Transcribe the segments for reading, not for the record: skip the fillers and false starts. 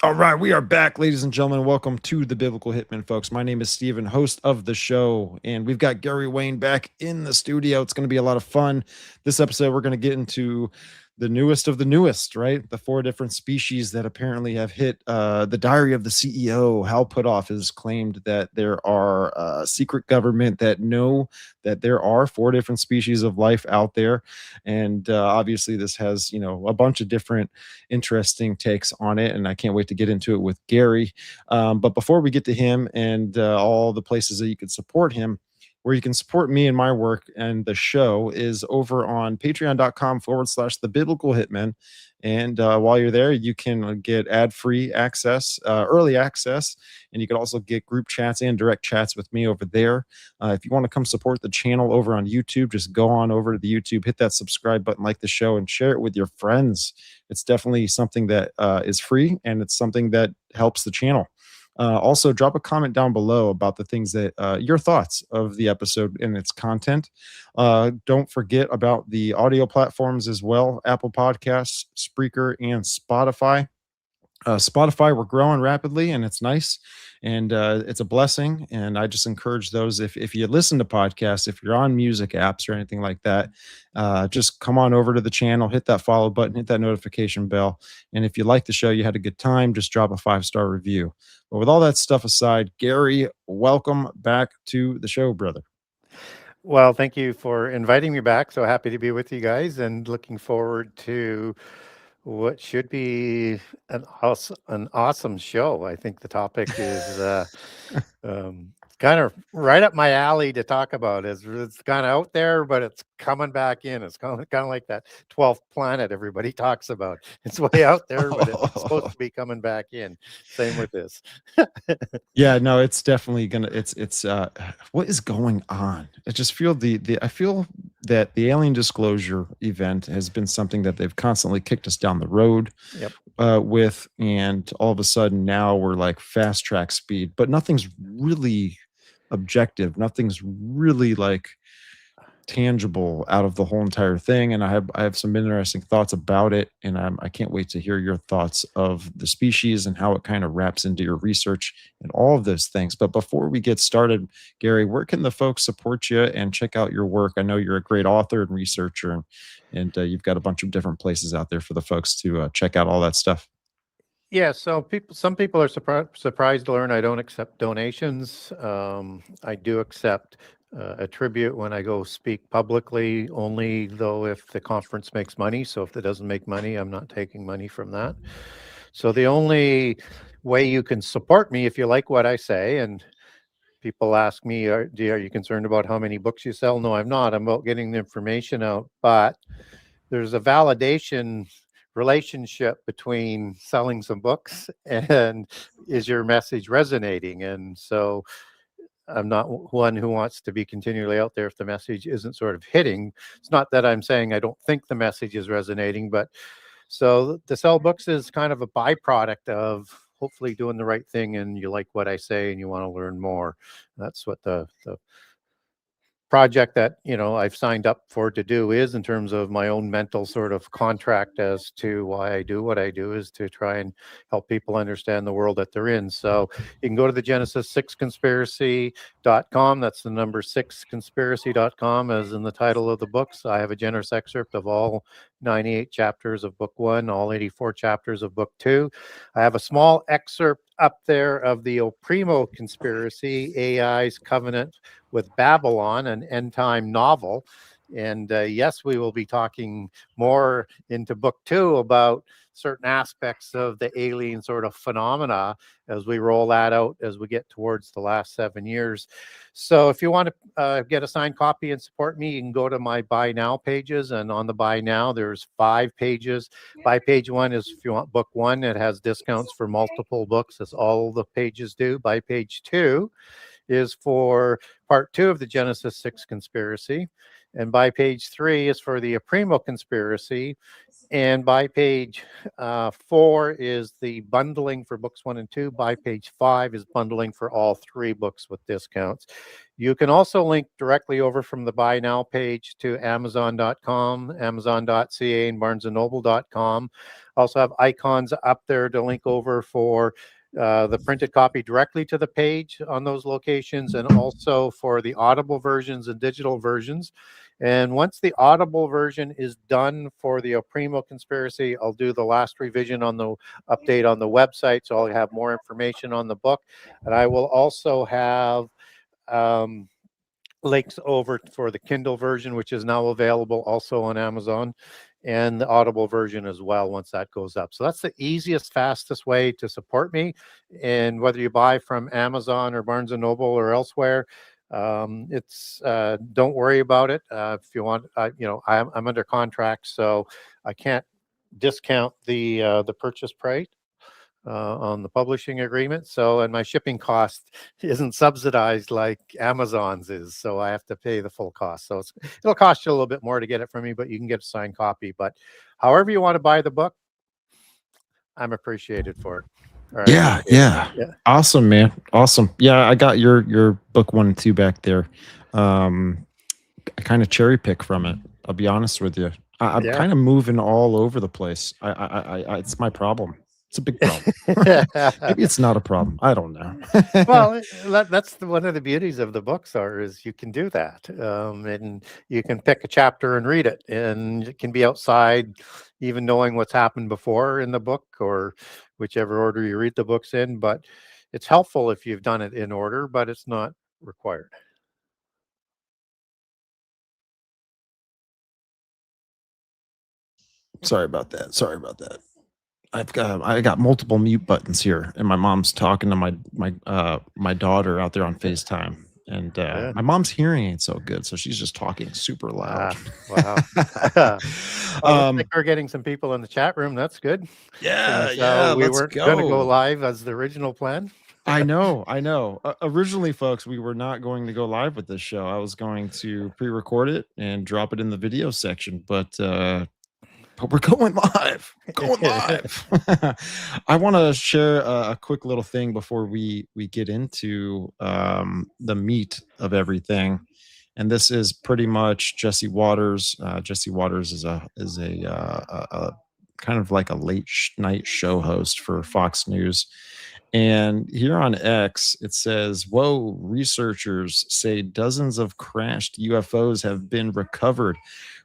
All right, we are back, ladies and gentlemen. Welcome to the Biblical Hitman, folks. My name is Steven, host of the show, and we've got Gary Wayne back in the studio. It's going to be a lot of fun. This episode, we're going to get into the newest of the newest, right? The 4 different species that apparently have hit the diary of the CEO. Hal Puthoff has claimed that there are secret government that know that there are 4 different species of life out there, and obviously this has a bunch of different interesting takes on it, and I can't wait to get into it with Gary. But before we get to him and all the places that you can support him, where you can support me and my work and the show is over on patreon.com/the biblical hitman. And while you're there, you can get ad-free access, early access, and you can also get group chats and direct chats with me over there. If you want to come support the channel over on YouTube, just go on over to the YouTube, hit that subscribe button, like the show, and share it with your friends. It's definitely something that is free, and it's something that helps the channel. Also, drop a comment down below about the things that your thoughts of the episode and its content. Don't forget about the audio platforms as well: Apple Podcasts, Spreaker, and Spotify. Spotify, we're growing rapidly, and it's nice, and it's a blessing. And I just encourage those, if you listen to podcasts, if you're on music apps or anything like that, just come on over to the channel, hit that follow button, hit that notification bell, and if you like the show, you had a good time, just drop a 5-star review. But with all that stuff aside, Gary, welcome back to the show, brother. Well, thank you for inviting me back. So happy to be with you guys, and looking forward to what should be an awesome show. I think the topic is kind of right up my alley to talk about. It's kind of out there, but it's coming back in. It's kind of like that 12th planet everybody talks about. It's way out there, but it's supposed to be coming back in. Same with this. Yeah, no, it's definitely gonna. It's what is going on? I just feel I feel that the alien disclosure event has been something that they've constantly kicked us down the road. Yep. With, and all of a sudden now we're like fast track speed, but nothing's really objective. Nothing's really like tangible out of the whole entire thing. And I have some interesting thoughts about it, and I can't wait to hear your thoughts of the species and how it kind of wraps into your research and all of those things. But before we get started, Gary, where can the folks support you and check out your work? I know you're a great author and researcher, and you've got a bunch of different places out there for the folks to check out all that stuff. Yeah, so some people are surprised to learn I don't accept donations. I do accept a tribute when I go speak publicly, only though if the conference makes money. So if it doesn't make money, I'm not taking money from that. So the only way you can support me, if you like what I say, and people ask me, are you concerned about how many books you sell? No, I'm not. I'm about getting the information out. But there's a validation relationship between selling some books and is your message resonating. And so I'm not one who wants to be continually out there if the message isn't sort of hitting. It's not that I'm saying I don't think the message is resonating, but so the sell books is kind of a byproduct of hopefully doing the right thing, and you like what I say and you want to learn more. That's what the project that I've signed up for to do is, in terms of my own mental sort of contract as to why I do what I do, is to try and help people understand the world that they're in. So you can go to the Genesis6conspiracy.com. That's the number 6conspiracy.com, as in the title of the books. I have a generous excerpt of all 98 chapters of book 1, all 84 chapters of book 2. I have a small excerpt up there of the Oprimo conspiracy, AI's covenant with Babylon, an end time novel. And yes, we will be talking more into book 2 about certain aspects of the alien sort of phenomena as we roll that out as we get towards the last 7 years. So if you want to get a signed copy and support me, you can go to my Buy Now pages. And on the Buy Now, there's 5 pages. Buy page 1 is if you want book 1, it has discounts for multiple books, as all the pages do. Buy page 2 is for part 2 of the Genesis 6 conspiracy. And by page 3 is for the Oprimo conspiracy. And by page 4 is the bundling for books 1 and 2. By page 5 is bundling for all 3 books with discounts. You can also link directly over from the Buy Now page to Amazon.com, Amazon.ca, and BarnesandNoble.com. Also have icons up there to link over for the printed copy directly to the page on those locations, and also for the Audible versions and digital versions. And once the Audible version is done for the Oprimo conspiracy, I'll do the last revision on the update on the website, so I'll have more information on the book. And I will also have links over for the Kindle version, which is now available also on Amazon, and the Audible version as well once that goes up. So that's the easiest, fastest way to support me. And whether you buy from Amazon or Barnes & Noble or elsewhere, don't worry about it. If you want, I'm under contract, so I can't discount the purchase price on the publishing agreement. So, and my shipping cost isn't subsidized like Amazon's is, so I have to pay the full cost. So it'll cost you a little bit more to get it from me, but you can get a signed copy. But however you want to buy the book, I'm appreciated for it. Yeah. Awesome, man. Awesome. Yeah, I got your book 1 and 2 back there. I kind of cherry pick from it. I'll be honest with you. I'm kind of moving all over the place. I it's my problem. It's a big problem. Maybe it's not a problem. I don't know. Well, that's one of the beauties of the books is you can do that. And you can pick a chapter and read it, and it can be outside even knowing what's happened before in the book or whichever order you read the books in. But it's helpful if you've done it in order, but it's not required. Sorry about that. I got multiple mute buttons here, and my mom's talking to my daughter out there on FaceTime, and my mom's hearing ain't so good, so she's just talking super loud. Wow. Looks like we're getting some people in the chat room. That's good. Yeah. We weren't going to go live as the original plan. I know. Originally, folks, we were not going to go live with this show. I was going to pre-record it and drop it in the video section, but we're going live. I want to share a quick little thing before we get into the meat of everything, and this is pretty much Jesse Waters. Jesse Waters is a kind of like a late night show host for Fox News. And here on X, it says, whoa, researchers say dozens of crashed UFOs have been recovered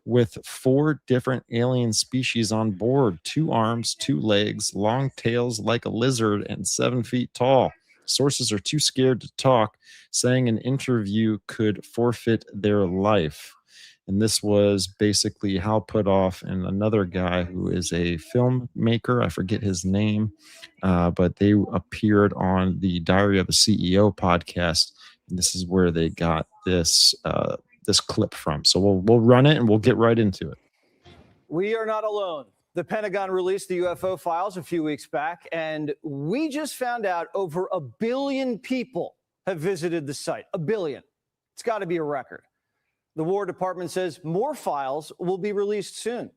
with 4 different alien species on board: 2 arms, 2 legs, long tails like a lizard, and 7 feet tall. Sources are too scared to talk, saying an interview could forfeit their life. And this was basically Hal Puthoff and another guy who is a filmmaker. I forget his name, but they appeared on the Diary of a CEO podcast. And this is where they got this clip from. So we'll run it and we'll get right into it. We are not alone. The Pentagon released the UFO files a few weeks back, and we just found out over 1 billion people have visited the site. 1 billion. It's got to be a record. The War Department says more files will be released soon.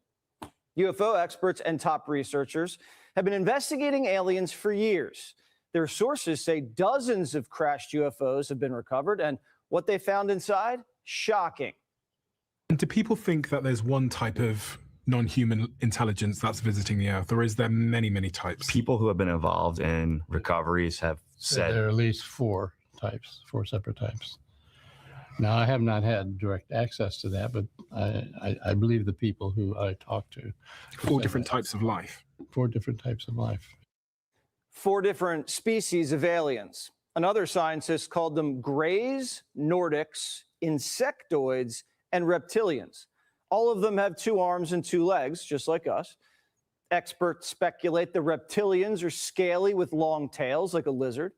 UFO experts and top researchers have been investigating aliens for years. Their sources say dozens of crashed UFOs have been recovered, and what they found inside, shocking. And do people think that there's one type of non-human intelligence that's visiting the Earth, or is there many, many types? People who have been involved in recoveries have said there are at least 4 separate types. Now, I have not had direct access to that, but I believe the people who I talked to. 4 different types of life. 4 different types of life. 4 different species of aliens. Another scientist called them Greys, Nordics, Insectoids, and Reptilians. All of them have 2 arms and 2 legs, just like us. Experts speculate the Reptilians are scaly with long tails like a lizard.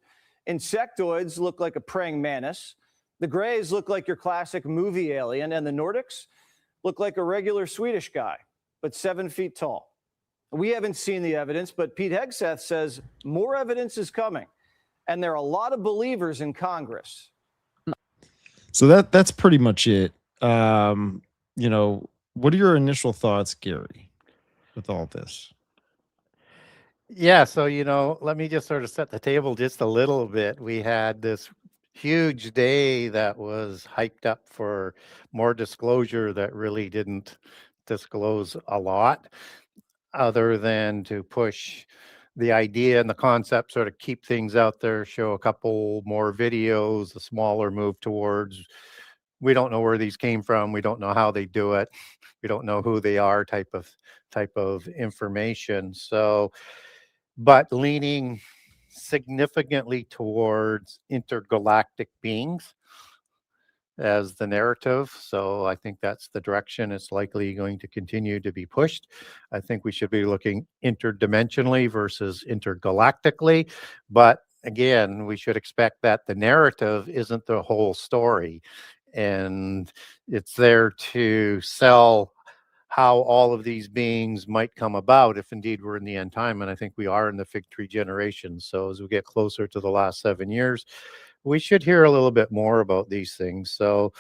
Insectoids look like a praying mantis. The Greys look like your classic movie alien, and the Nordics look like a regular Swedish guy, but 7 feet tall. We haven't seen the evidence, but Pete Hegseth says more evidence is coming, and there are a lot of believers in Congress. So that's pretty much it. What are your initial thoughts, Gary? with all this? Yeah, so let me just sort of set the table just a little bit. We had this huge day that was hyped up for more disclosure that really didn't disclose a lot, other than to push the idea and the concept, sort of keep things out there, show a couple more videos, a smaller move towards, we don't know where these came from, we don't know how they do it, we don't know who they are, type of information. So, but leaning significantly towards intergalactic beings as the narrative. So I think that's the direction it's likely going to continue to be pushed. I think we should be looking interdimensionally versus intergalactically. But again, we should expect that the narrative isn't the whole story. And it's there to sell how all of these beings might come about if indeed we're in the end time. And I think we are in the fig tree generation. So as we get closer to the last 7 years, we should hear a little bit more about these things. So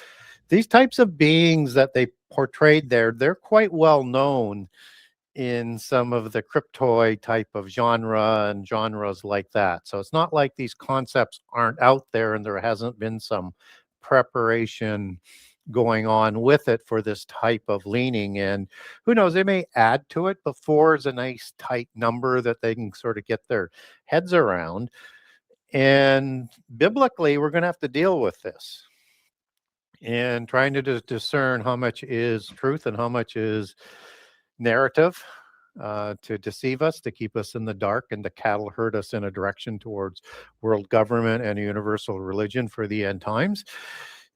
these types of beings that they portrayed there, they're quite well known in some of the cryptoid type of genre and genres like that. So it's not like these concepts aren't out there and there hasn't been some preparation going on with it for this type of leaning. And who knows, they may add to it, but 4 is a nice tight number that they can sort of get their heads around. And biblically, we're going to have to deal with this and trying to discern how much is truth and how much is narrative, to deceive us, to keep us in the dark, and to cattle herd us in a direction towards world government and universal religion for the end times,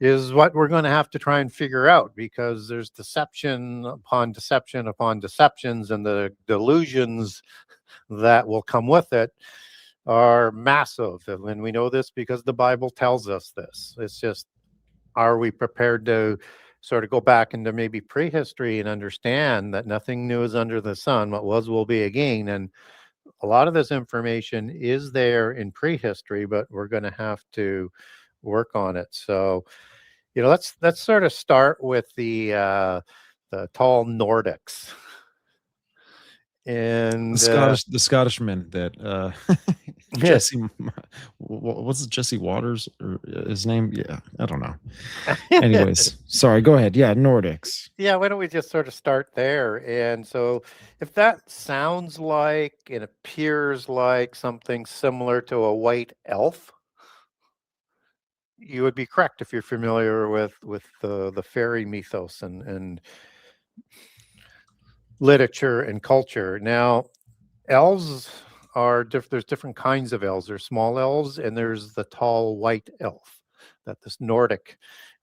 is what we're going to have to try and figure out, because there's deception upon deception upon deceptions, and the delusions that will come with it are massive. And we know this because the Bible tells us this. It's just, are we prepared to sort of go back into maybe prehistory and understand that nothing new is under the sun, what was will be again? And a lot of this information is there in prehistory, but we're going to have to work on it. So, let's sort of start with the tall Nordics. And The Scottishman that Jesse, what's it, Jesse Waters or his name? Yeah, I don't know. Anyways, sorry, go ahead. Yeah, Nordics. Yeah, why don't we just sort of start there? And so if that sounds like and appears like something similar to a white elf, you would be correct if you're familiar with the fairy mythos and literature and culture. Now, elves are there's different kinds of elves. There's small elves and there's the tall white elf, that this Nordic.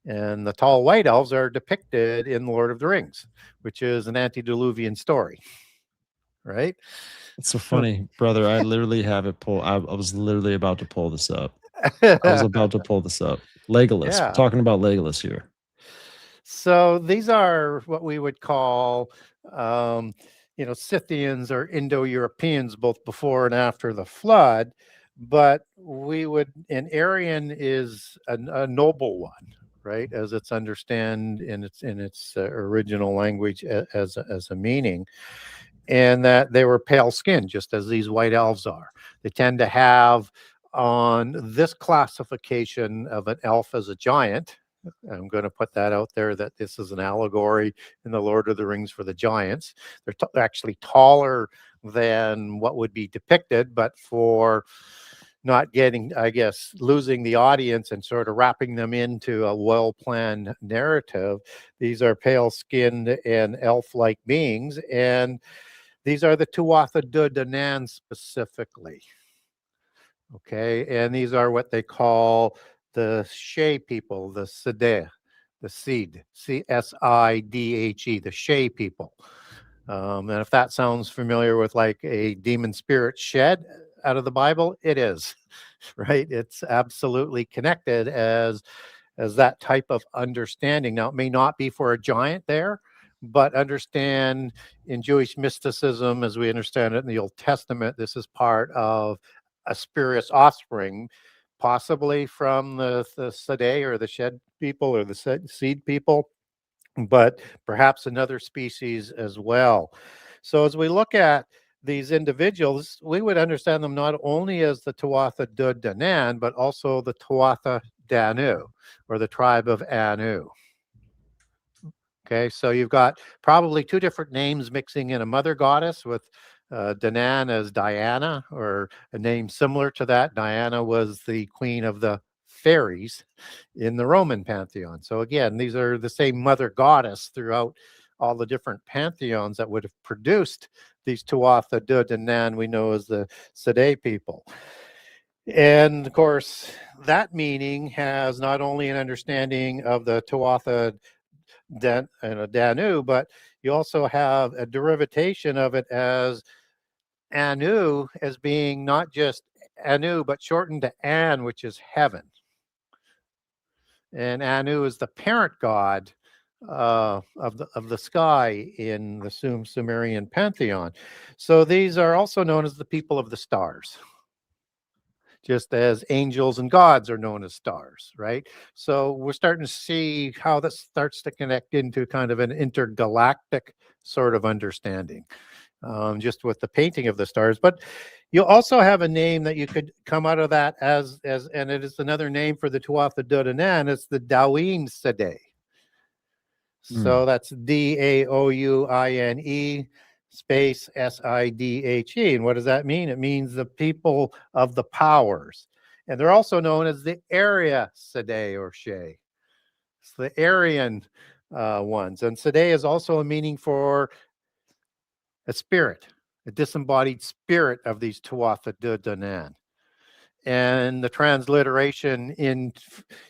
And the tall white elves are depicted in Lord of the Rings, which is an antediluvian story, right? It's so funny, brother. I literally have it pulled. I was literally about to pull this up. I was about to pull this up. Legolas. Yeah. We're talking about Legolas here. So these are what we would call, Scythians or Indo-Europeans, both before and after the flood. But an Aryan is a noble one, right? As it's understand in its original language as a meaning, and that they were pale skinned, just as these white elves are. They tend to have on this classification of an elf as a giant. I'm going to put that out there, that this is an allegory in the Lord of the Rings for the giants. They're actually taller than what would be depicted, but for not getting, I guess, losing the audience and sort of wrapping them into a well-planned narrative, these are pale-skinned and elf-like beings, and these are the Tuatha De Danann specifically. Okay, and these are what they call the Shea people, the Sidhe, the Seed, Sidhe, the Shea people. And if that sounds familiar with like a demon spirit shed out of the Bible, it is, right? It's absolutely connected as that type of understanding. Now, it may not be for a giant there, but understand in Jewish mysticism, as we understand it in the Old Testament, this is part of a spurious offspring, possibly from the Sidhe or the shed people or the seed people, but perhaps another species as well. So as we look at these individuals, we would understand them not only as the Tuatha De Danann, but also the Tuatha Danu, or the tribe of Anu. Okay, so you've got probably two different names mixing in a mother goddess, with Danann as Diana, or a name similar to that. Diana was the queen of the fairies in the Roman pantheon. So again, these are the same mother goddess throughout all the different pantheons that would have produced these Tuatha De Danann we know as the Sedai people. And of course, that meaning has not only an understanding of the Tuatha Danu, but you also have a derivation of it as Anu, as being not just Anu, but shortened to An, which is heaven. And Anu is the parent god of the sky in the Sumerian pantheon. So these are also known as the people of the stars, just as angels and gods are known as stars, right? So we're starting to see how this starts to connect into kind of an intergalactic sort of understanding, just with the painting of the stars. But you also have a name that you could come out of that as and it is another name for the Tuatha De Danann. It's the Daoine Sedai. So that's Daoune space Sidhe. And what does that mean? It means the people of the powers. And they're also known as the Area Sedai or Shay. It's the Aryan ones. And Sedai is also a meaning for a spirit, a disembodied spirit of these Tuatha De Danann. And the transliteration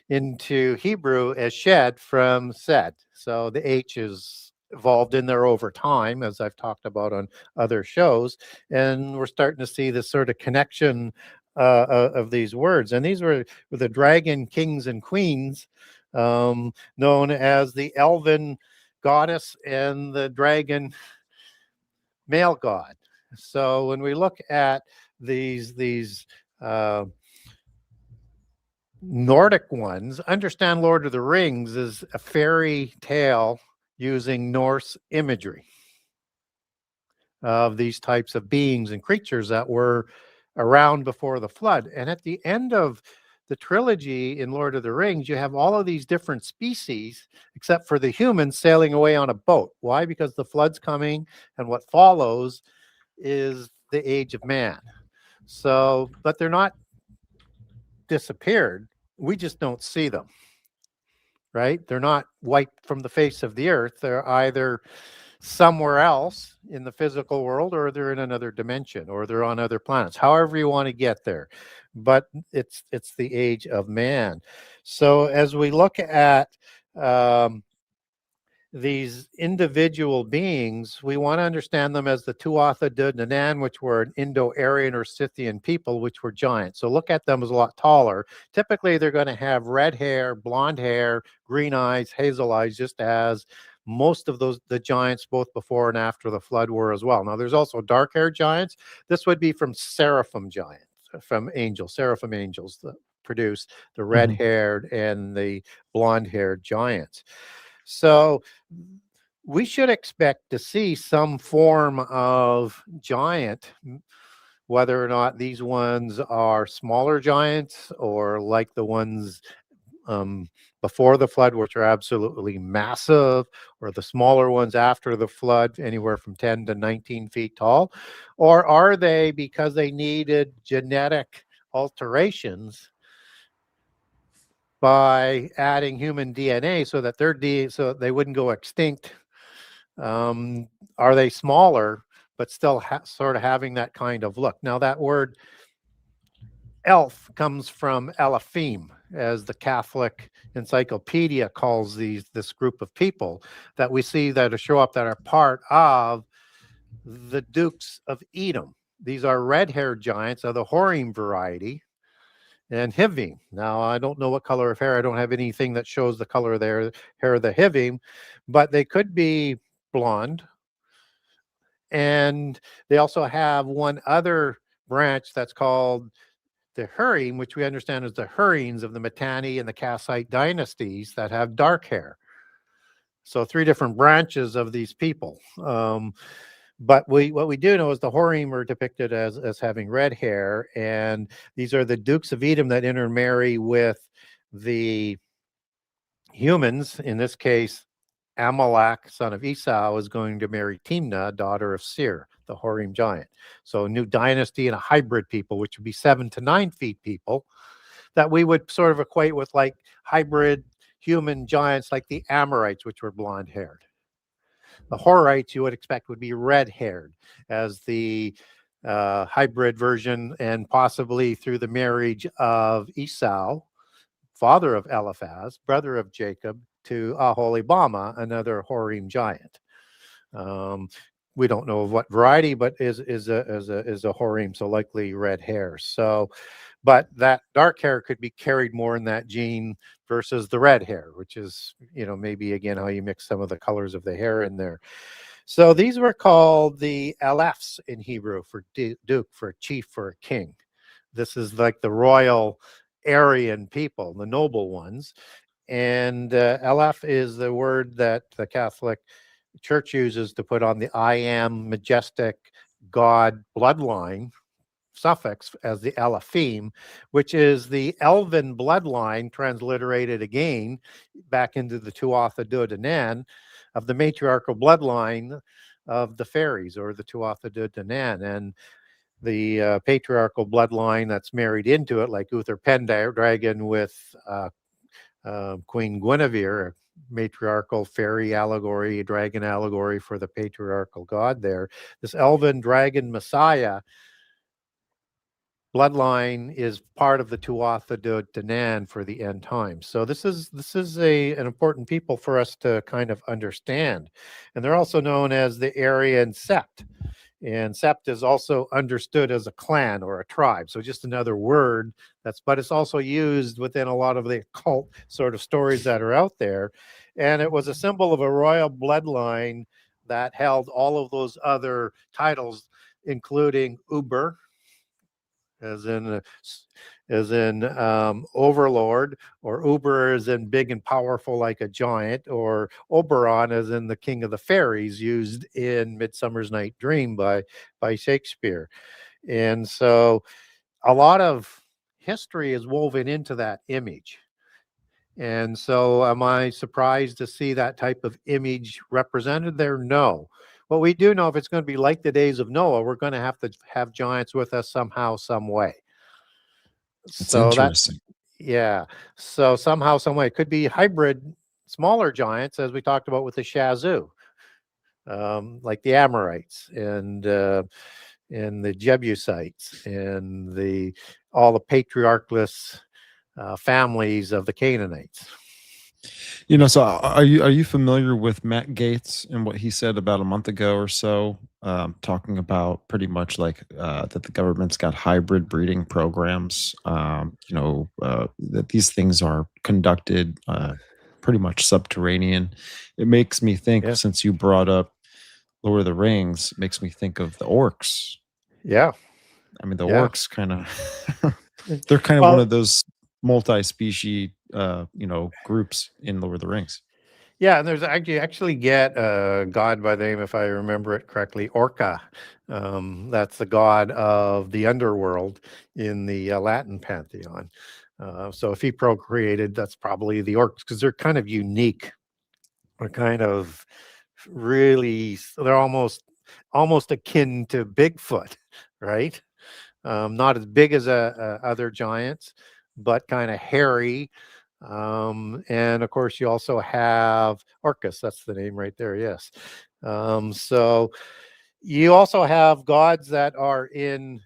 into Hebrew is shed from sed. So the H is evolved in there over time, as I've talked about on other shows. And we're starting to see this sort of connection of these words. And these were the dragon kings and queens, known as the elven goddess and the dragon male god. So when we look at these Nordic ones, understand Lord of the Rings is a fairy tale using Norse imagery of these types of beings and creatures that were around before the flood. And at the end of the trilogy in Lord of the Rings, you have all of these different species, except for the humans sailing away on a boat. Why? Because the flood's coming, and what follows is the age of man. So, but they're not disappeared. We just don't see them, right? They're not wiped from the face of the earth. They're either somewhere else in the physical world, or they're in another dimension, or they're on other planets, however you want to get there. But it's the age of man. So as we look at these individual beings, we want to understand them as the Tuatha De Danann, which were an Indo-Aryan or Scythian people, which were giants. So look at them as a lot taller. Typically, they're going to have red hair, blonde hair, green eyes, hazel eyes, just as most of the giants, both before and after the flood, were as well. Now, there's also dark-haired giants. This would be from seraphim giants, from angels, seraphim angels that produce the red-haired and the blonde-haired giants. So we should expect to see some form of giant, whether or not these ones are smaller giants or like the ones before the flood, which are absolutely massive, or the smaller ones after the flood, anywhere from 10 to 19 feet tall. Or are they, because they needed genetic alterations by adding human DNA so that so they wouldn't go extinct, are they smaller but still sort of having that kind of look? Now, that word elf comes from Elohim, as the Catholic Encyclopedia calls this group of people that we see that show up that are part of the Dukes of Edom. These are red-haired giants of the Horim variety, and Hivim. Now, I don't know what color of hair. I don't have anything that shows the color of their hair of the Hivim, but they could be blonde. And they also have one other branch that's called the Hurim, which we understand as the Hurrians of the Mitanni and the Kassite dynasties that have dark hair. So 3 different branches of these people. But what we do know is the Horim are depicted as having red hair, and these are the Dukes of Edom that intermarry with the humans. In this case, Amalek, son of Esau, is going to marry Timnah, daughter of Seir, the Horim giant. So a new dynasty and a hybrid people, which would be 7 to 9 feet people, that we would sort of equate with like hybrid human giants like the Amorites, which were blonde haired. The Horites you would expect would be red haired as the hybrid version, and possibly through the marriage of Esau, father of Eliphaz, brother of Jacob, to Aholibama, another Horim giant. We don't know of what variety, but is a Horim, so likely red hair. So, but that dark hair could be carried more in that gene versus the red hair, which is, maybe again how you mix some of the colors of the hair in there. So these were called the Alephs in Hebrew, for duke, for a chief, for a king. This is like the royal Aryan people, the noble ones. And Aleph is the word that the Catholic Church uses to put on the I am majestic God bloodline suffix as the Alephim, which is the elven bloodline transliterated again back into the Tuatha De Danann of the matriarchal bloodline of the fairies, or the Tuatha De Danann. And the patriarchal bloodline that's married into it, like Uther Pendragon with Queen Guinevere, a matriarchal fairy allegory, a dragon allegory for the patriarchal god there. This elven dragon messiah bloodline is part of the Tuatha De Danann for the end times. So this is an important people for us to kind of understand. And they're also known as the Aryan Sept. And Sept is also understood as a clan or a tribe. So just another word but it's also used within a lot of the occult sort of stories that are out there. And it was a symbol of a royal bloodline that held all of those other titles, including Uber, as in overlord, or Uber as in big and powerful like a giant, or Oberon as in the king of the fairies, used in Midsummer's Night Dream by Shakespeare. And so a lot of history is woven into that image. And so am I surprised to see that type of image represented there? No. What we do know, if it's going to be like the days of Noah, we're going to have giants with us somehow, some way. It's interesting. Yeah. So somehow, some way, it could be hybrid smaller giants, as we talked about with the Shazu, like the Amorites and the Jebusites and all the patriarchless families of the Canaanites. So are you familiar with Matt Gaetz and what he said about a month ago or so, talking about pretty much like that the government's got hybrid breeding programs, that these things are conducted pretty much subterranean. It makes me think, Yeah. since you brought up Lord of the Rings, it makes me think of the orcs. Yeah. I mean, the Yeah. orcs kind of they're kind of one of those multi-species groups in Lord of the Rings. Yeah, and there's actually get a god by the name, if I remember it correctly, Orca. That's the god of the underworld in the Latin pantheon. So if he procreated, that's probably the orcs, because they're kind of unique. They're kind of they're almost akin to Bigfoot, right? Not as big as other giants, but kind of hairy. And of course, you also have Orcus. That's the name right there. Yes. So you also have gods that are in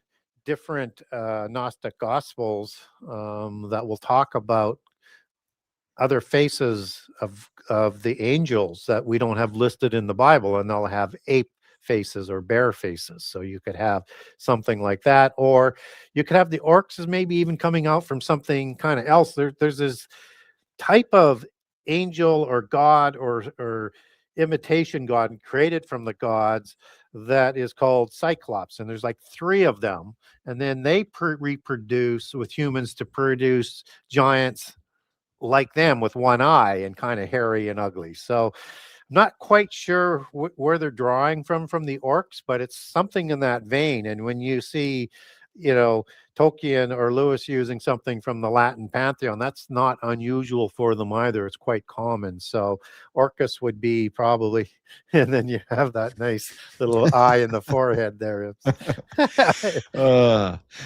different Gnostic gospels that will talk about other faces of the angels that we don't have listed in the Bible, and they'll have ape faces or bear faces. So you could have something like that, or you could have the orcs as maybe even coming out from something kind of else. There's this type of angel or god or imitation god created from the gods that is called Cyclops, and there's like 3 of them, and then they reproduce with humans to produce giants like them with one eye and kind of hairy and ugly. So Not quite sure where they're drawing from the orcs, but it's something in that vein. And when you see, Tolkien or Lewis using something from the Latin pantheon, that's not unusual for them either. It's quite common. So Orcus would be probably, and then you have that nice little eye in the forehead there.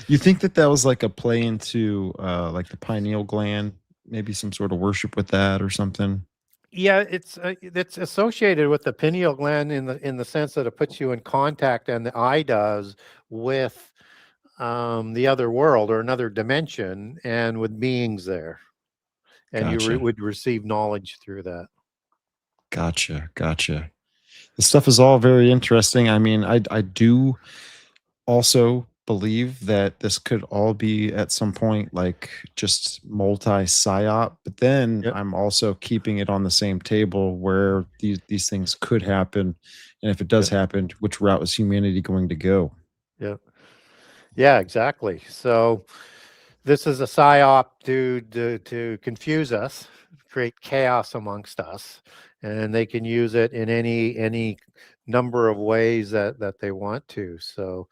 You think that was like a play into like the pineal gland, maybe some sort of worship with that or something? Yeah, it's associated with the pineal gland in the sense that it puts you in contact, and the eye does, with the other world or another dimension, and with beings there, and you Gotcha. would receive knowledge through that. Gotcha. This stuff is all very interesting. I mean, I do also believe that this could all be at some point like just multi psyop, but then Yep. I'm also keeping it on the same table where these things could happen, and if it does Yep. happen, which route is humanity going to go? Yeah, exactly. So this is a psyop to confuse us, create chaos amongst us, and they can use it in any number of ways that they want to. So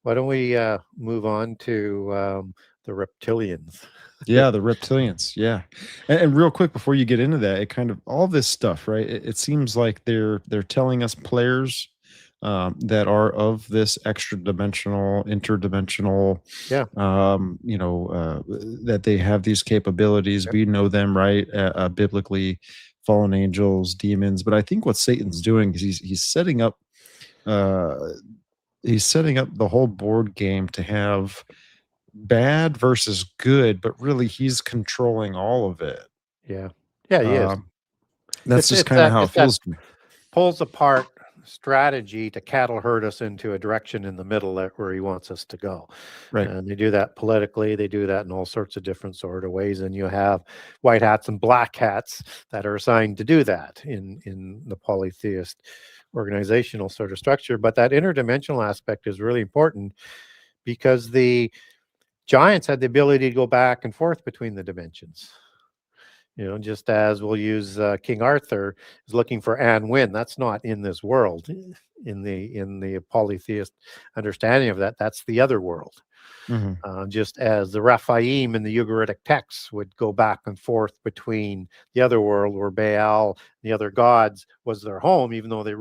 why don't we move on to the reptilians? Yeah, the reptilians. Yeah, and real quick before you get into that, it kind of all this stuff, right? It seems like they're telling us players that are of this extra dimensional, interdimensional, Yeah. that they have these capabilities. Yep. We know them, right? Biblically, fallen angels, demons. But I think what Satan's doing is he's setting up. Uh, he's setting up the whole board game to have bad versus good, but really he's controlling all of it. Yeah, he is. That's just It's kind of that how it it's that feels to me. pulls apart strategy to cattle herd us into a direction in the middle where he wants us to go. Right. And they do that politically, they do that in all sorts of different sort of ways. And you have white hats and black hats that are assigned to do that in the polytheist organizational sort of structure. But that interdimensional aspect is really important because the giants had the ability to go back and forth between the dimensions. Just as we'll use King Arthur is looking for Anne Wynne. That's not in this world. In the polytheist understanding of that, that's the other world. Just as the Rephaim in the Ugaritic texts would go back and forth between the other world, where Baal, the other gods, was their home, even though they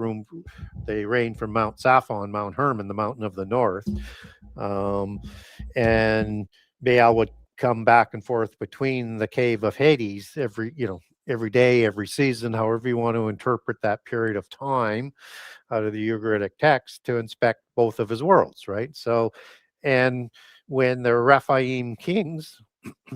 reigned from Mount Saphon, Mount Hermon, the mountain of the north, and Baal would come back and forth between the cave of Hades every day, every season, however you want to interpret that period of time out of the Ugaritic text, to inspect both of his worlds, right? So, and when the Rephaim kings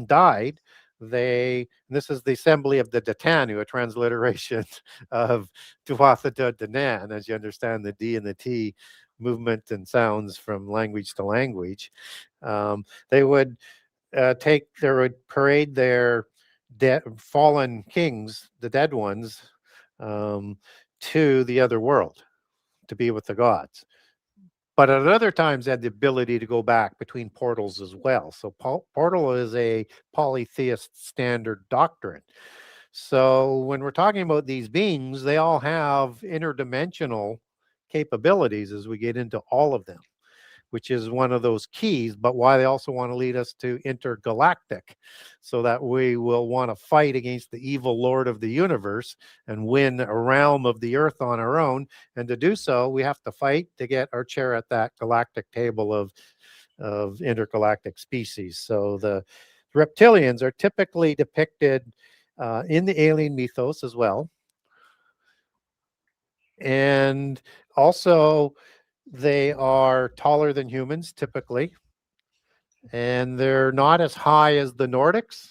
died, this is the assembly of the Datanu, a transliteration of Tuatha De Danann, as you understand the D and the T movement and sounds from language to language. They would parade their fallen kings, the dead ones, to the other world to be with the gods. But at other times, they had the ability to go back between portals as well. So portal is a polytheist standard doctrine. So when we're talking about these beings, they all have interdimensional capabilities as we get into all of them, which is one of those keys, but why they also want to lead us to intergalactic, so that we will want to fight against the evil Lord of the universe and win a realm of the earth on our own. And to do so, we have to fight to get our chair at that galactic table of intergalactic species. So the reptilians are typically depicted in the alien mythos as well. And also, they are taller than humans typically, and they're not as high as the Nordics,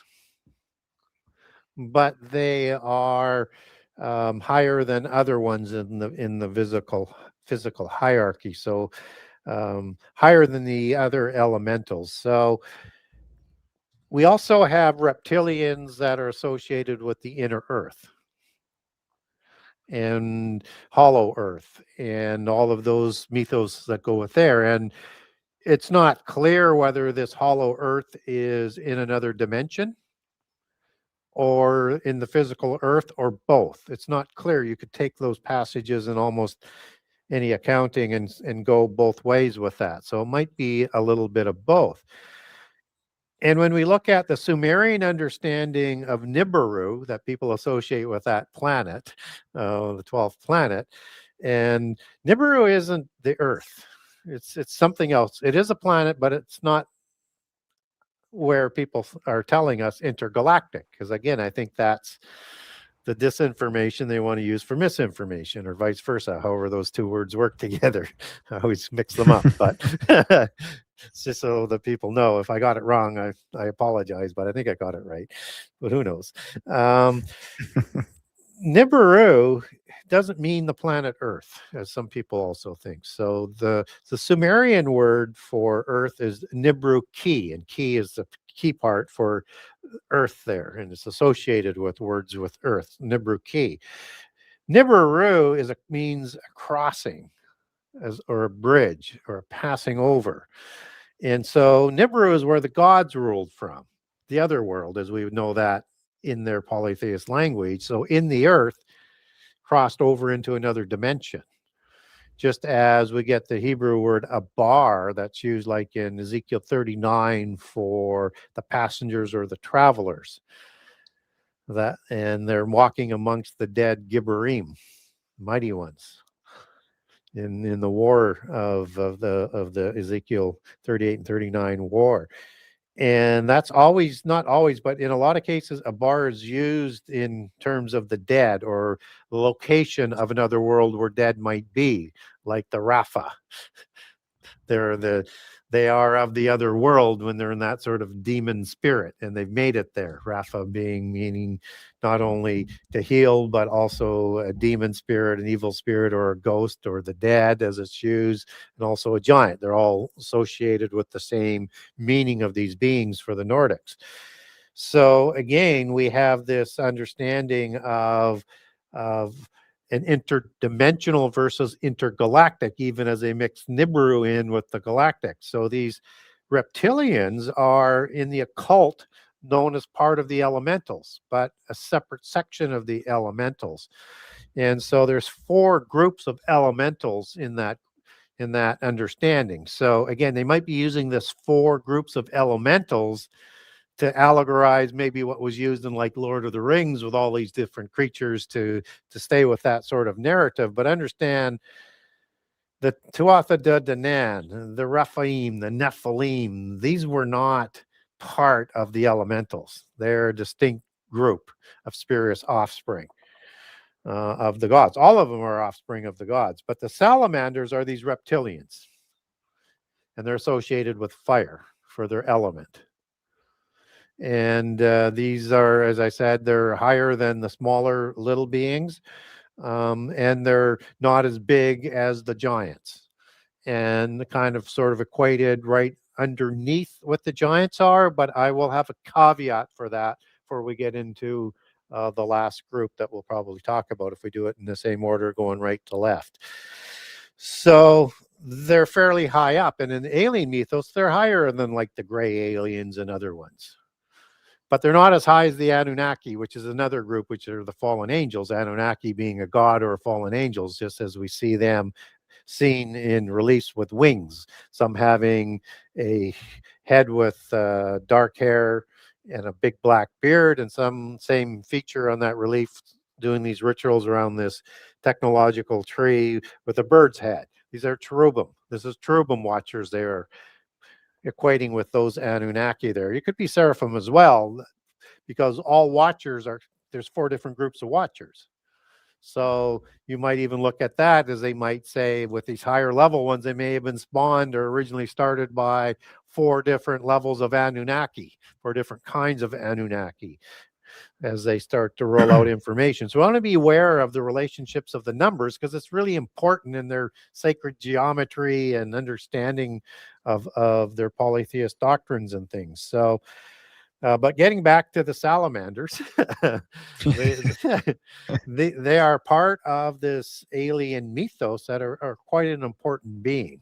but they are higher than other ones in the physical hierarchy. So higher than the other elementals. So we also have reptilians that are associated with the inner earth and hollow earth and all of those mythos that go with there. And it's not clear whether this hollow earth is in another dimension or in the physical earth, or both. It's not clear. You could take those passages and almost any accounting and go both ways with that. So it might be a little bit of both. And when we look at the Sumerian understanding of Nibiru that people associate with that planet, the 12th planet, and Nibiru isn't the Earth. It's something else. It is a planet, but it's not where people are telling us intergalactic. Because again, I think that's the disinformation they want to use for misinformation, or vice versa, however those two words work together. I always mix them up, but it's just so that people know. If I got it wrong, I apologize, but I think I got it right. But who knows? Nibiru doesn't mean the planet Earth, as some people also think. So the Sumerian word for Earth is Nibru-ki, and ki is the key part for Earth there, and it's associated with words with Earth, Nibru-ki. Nibiru means a crossing, or a bridge, or a passing over. And so Nibiru is where the gods ruled from, the other world, as we would know that in their polytheist language. So in the earth, crossed over into another dimension. Just as we get the Hebrew word abar, that's used like in Ezekiel 39 for the passengers or the travelers. And they're walking amongst the dead Gibborim, mighty ones, in the war of the Ezekiel 38 and 39 war. And that's always, not always, but in a lot of cases, a bar is used in terms of the dead, or the location of another world where dead might be, like the Rapha. They are of the other world when they're in that sort of demon spirit, and they've made it there. Rapha meaning not only to heal, but also a demon spirit, an evil spirit, or a ghost, or the dead as it's used, and also a giant. They're all associated with the same meaning of these beings for the Nordics. So again, we have this understanding of an interdimensional versus intergalactic, even as they mix Nibiru in with the galactic. So these reptilians are in the occult known as part of the elementals, but a separate section of the elementals. And so there's 4 groups of elementals in that understanding. So again, they might be using this 4 groups of elementals to allegorize maybe what was used in like Lord of the Rings, with all these different creatures, to stay with that sort of narrative. But understand the Tuatha De Danann, the Rephaim, the Nephilim, these were not part of the elementals. They're a distinct group of spurious offspring of the gods. All of them are offspring of the gods, but the salamanders are these reptilians, and they're associated with fire for their element. And these are, as I said, they're higher than the smaller little beings, and they're not as big as the giants, and kind of sort of equated right underneath what the giants are. But I will have a caveat for that before we get into the last group that we'll probably talk about, if we do it in the same order, going right to left. So they're fairly high up, and in the alien mythos, they're higher than like the gray aliens and other ones. But they're not as high as the Anunnaki, which is another group, which are the fallen angels. Anunnaki being a god or a fallen angels, just as we see them seen in reliefs with wings, some having a head with dark hair and a big black beard, and some same feature on that relief doing these rituals around this technological tree with a bird's head. These are cherubim. This is cherubim watchers there, equating with those Anunnaki there. You could be seraphim as well, because all watchers there's 4 different groups of watchers. So you might even look at that as, they might say, with these higher level ones, they may have been spawned or originally started by 4 different levels of Anunnaki, 4 different kinds of Anunnaki, as they start to roll out information. So I want to be aware of the relationships of the numbers, because it's really important in their sacred geometry and understanding of their polytheist doctrines and things. So, but getting back to the salamanders, they are part of this alien mythos that are quite an important being.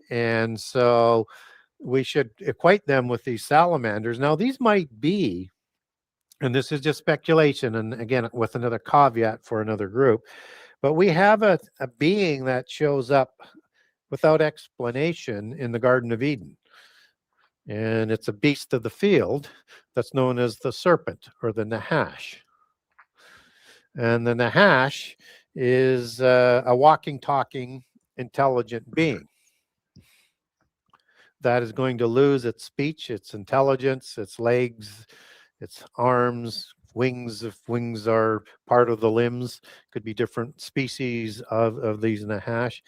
And so we should equate them with these salamanders. Now, these might be and this is just speculation, and again, with another caveat for another group, but we have a being that shows up without explanation in the Garden of Eden. And it's a beast of the field that's known as the serpent or the Nahash. And the Nahash is a walking, talking, intelligent being that is going to lose its speech, its intelligence, its legs, its arms, wings, if wings are part of the limbs, could be different species of these Nahash.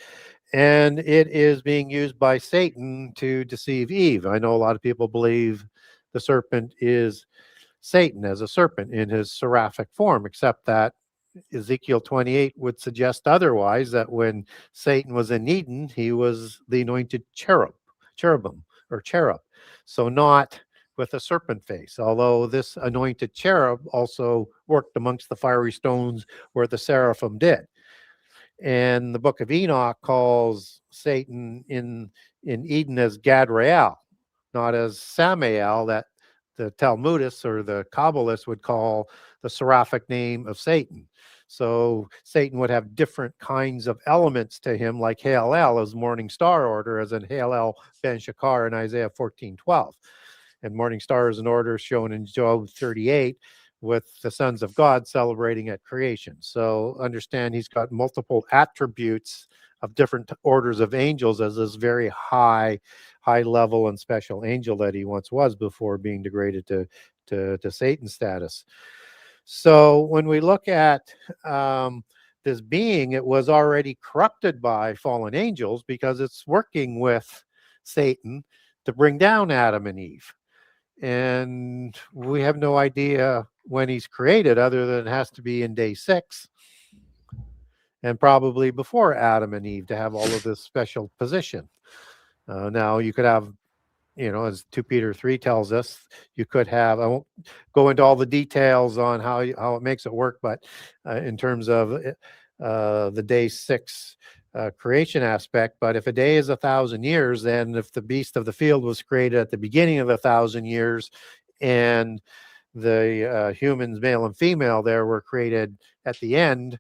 And it is being used by Satan to deceive Eve. I know a lot of people believe the serpent is Satan as a serpent in his seraphic form, except that Ezekiel 28 would suggest otherwise, that when Satan was in Eden, he was the anointed cherubim or cherub. So not with a serpent face, although this anointed cherub also worked amongst the fiery stones where the seraphim did. And the book of Enoch calls Satan in Eden as Gadrael, not as Samael, that the Talmudists or the Kabbalists would call the seraphic name of Satan. So Satan would have different kinds of elements to him, like Halel as morning star order, as in Halel ben Shakar in Isaiah 14:12. And morning star is an order shown in Job 38, with the sons of God celebrating at creation. So understand he's got multiple attributes of different orders of angels as this very high level and special angel that he once was before being degraded to Satan status. So when we look at this being, it was already corrupted by fallen angels because it's working with Satan to bring down Adam and Eve. And we have no idea when he's created, other than it has to be in day 6 and probably before Adam and Eve to have all of this special position. Now you could have, as 2 Peter 3 tells us, you could have, I won't go into all the details on how it makes it work, but in terms of the day 6 creation aspect, but if a day is 1,000 years, then if the beast of the field was created at the beginning of 1,000 years and the humans, male and female, there were created at the end,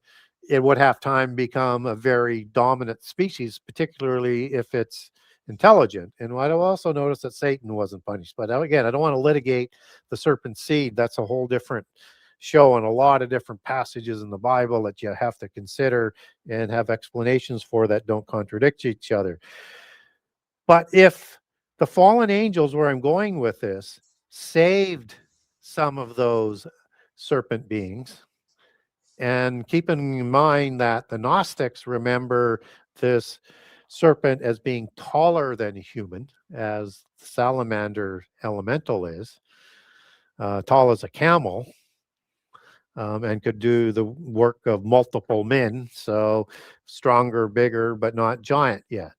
it would have time become a very dominant species, particularly if it's intelligent. And I also noticed that Satan wasn't punished. But again, I don't want to litigate the serpent seed. That's a whole different show and a lot of different passages in the Bible that you have to consider and have explanations for that don't contradict each other. But if the fallen angels, where I'm going with this, saved some of those serpent beings, and keeping in mind that the Gnostics remember this serpent as being taller than a human, as the salamander elemental is, tall as a camel, and could do the work of multiple men, so stronger, bigger, but not giant yet.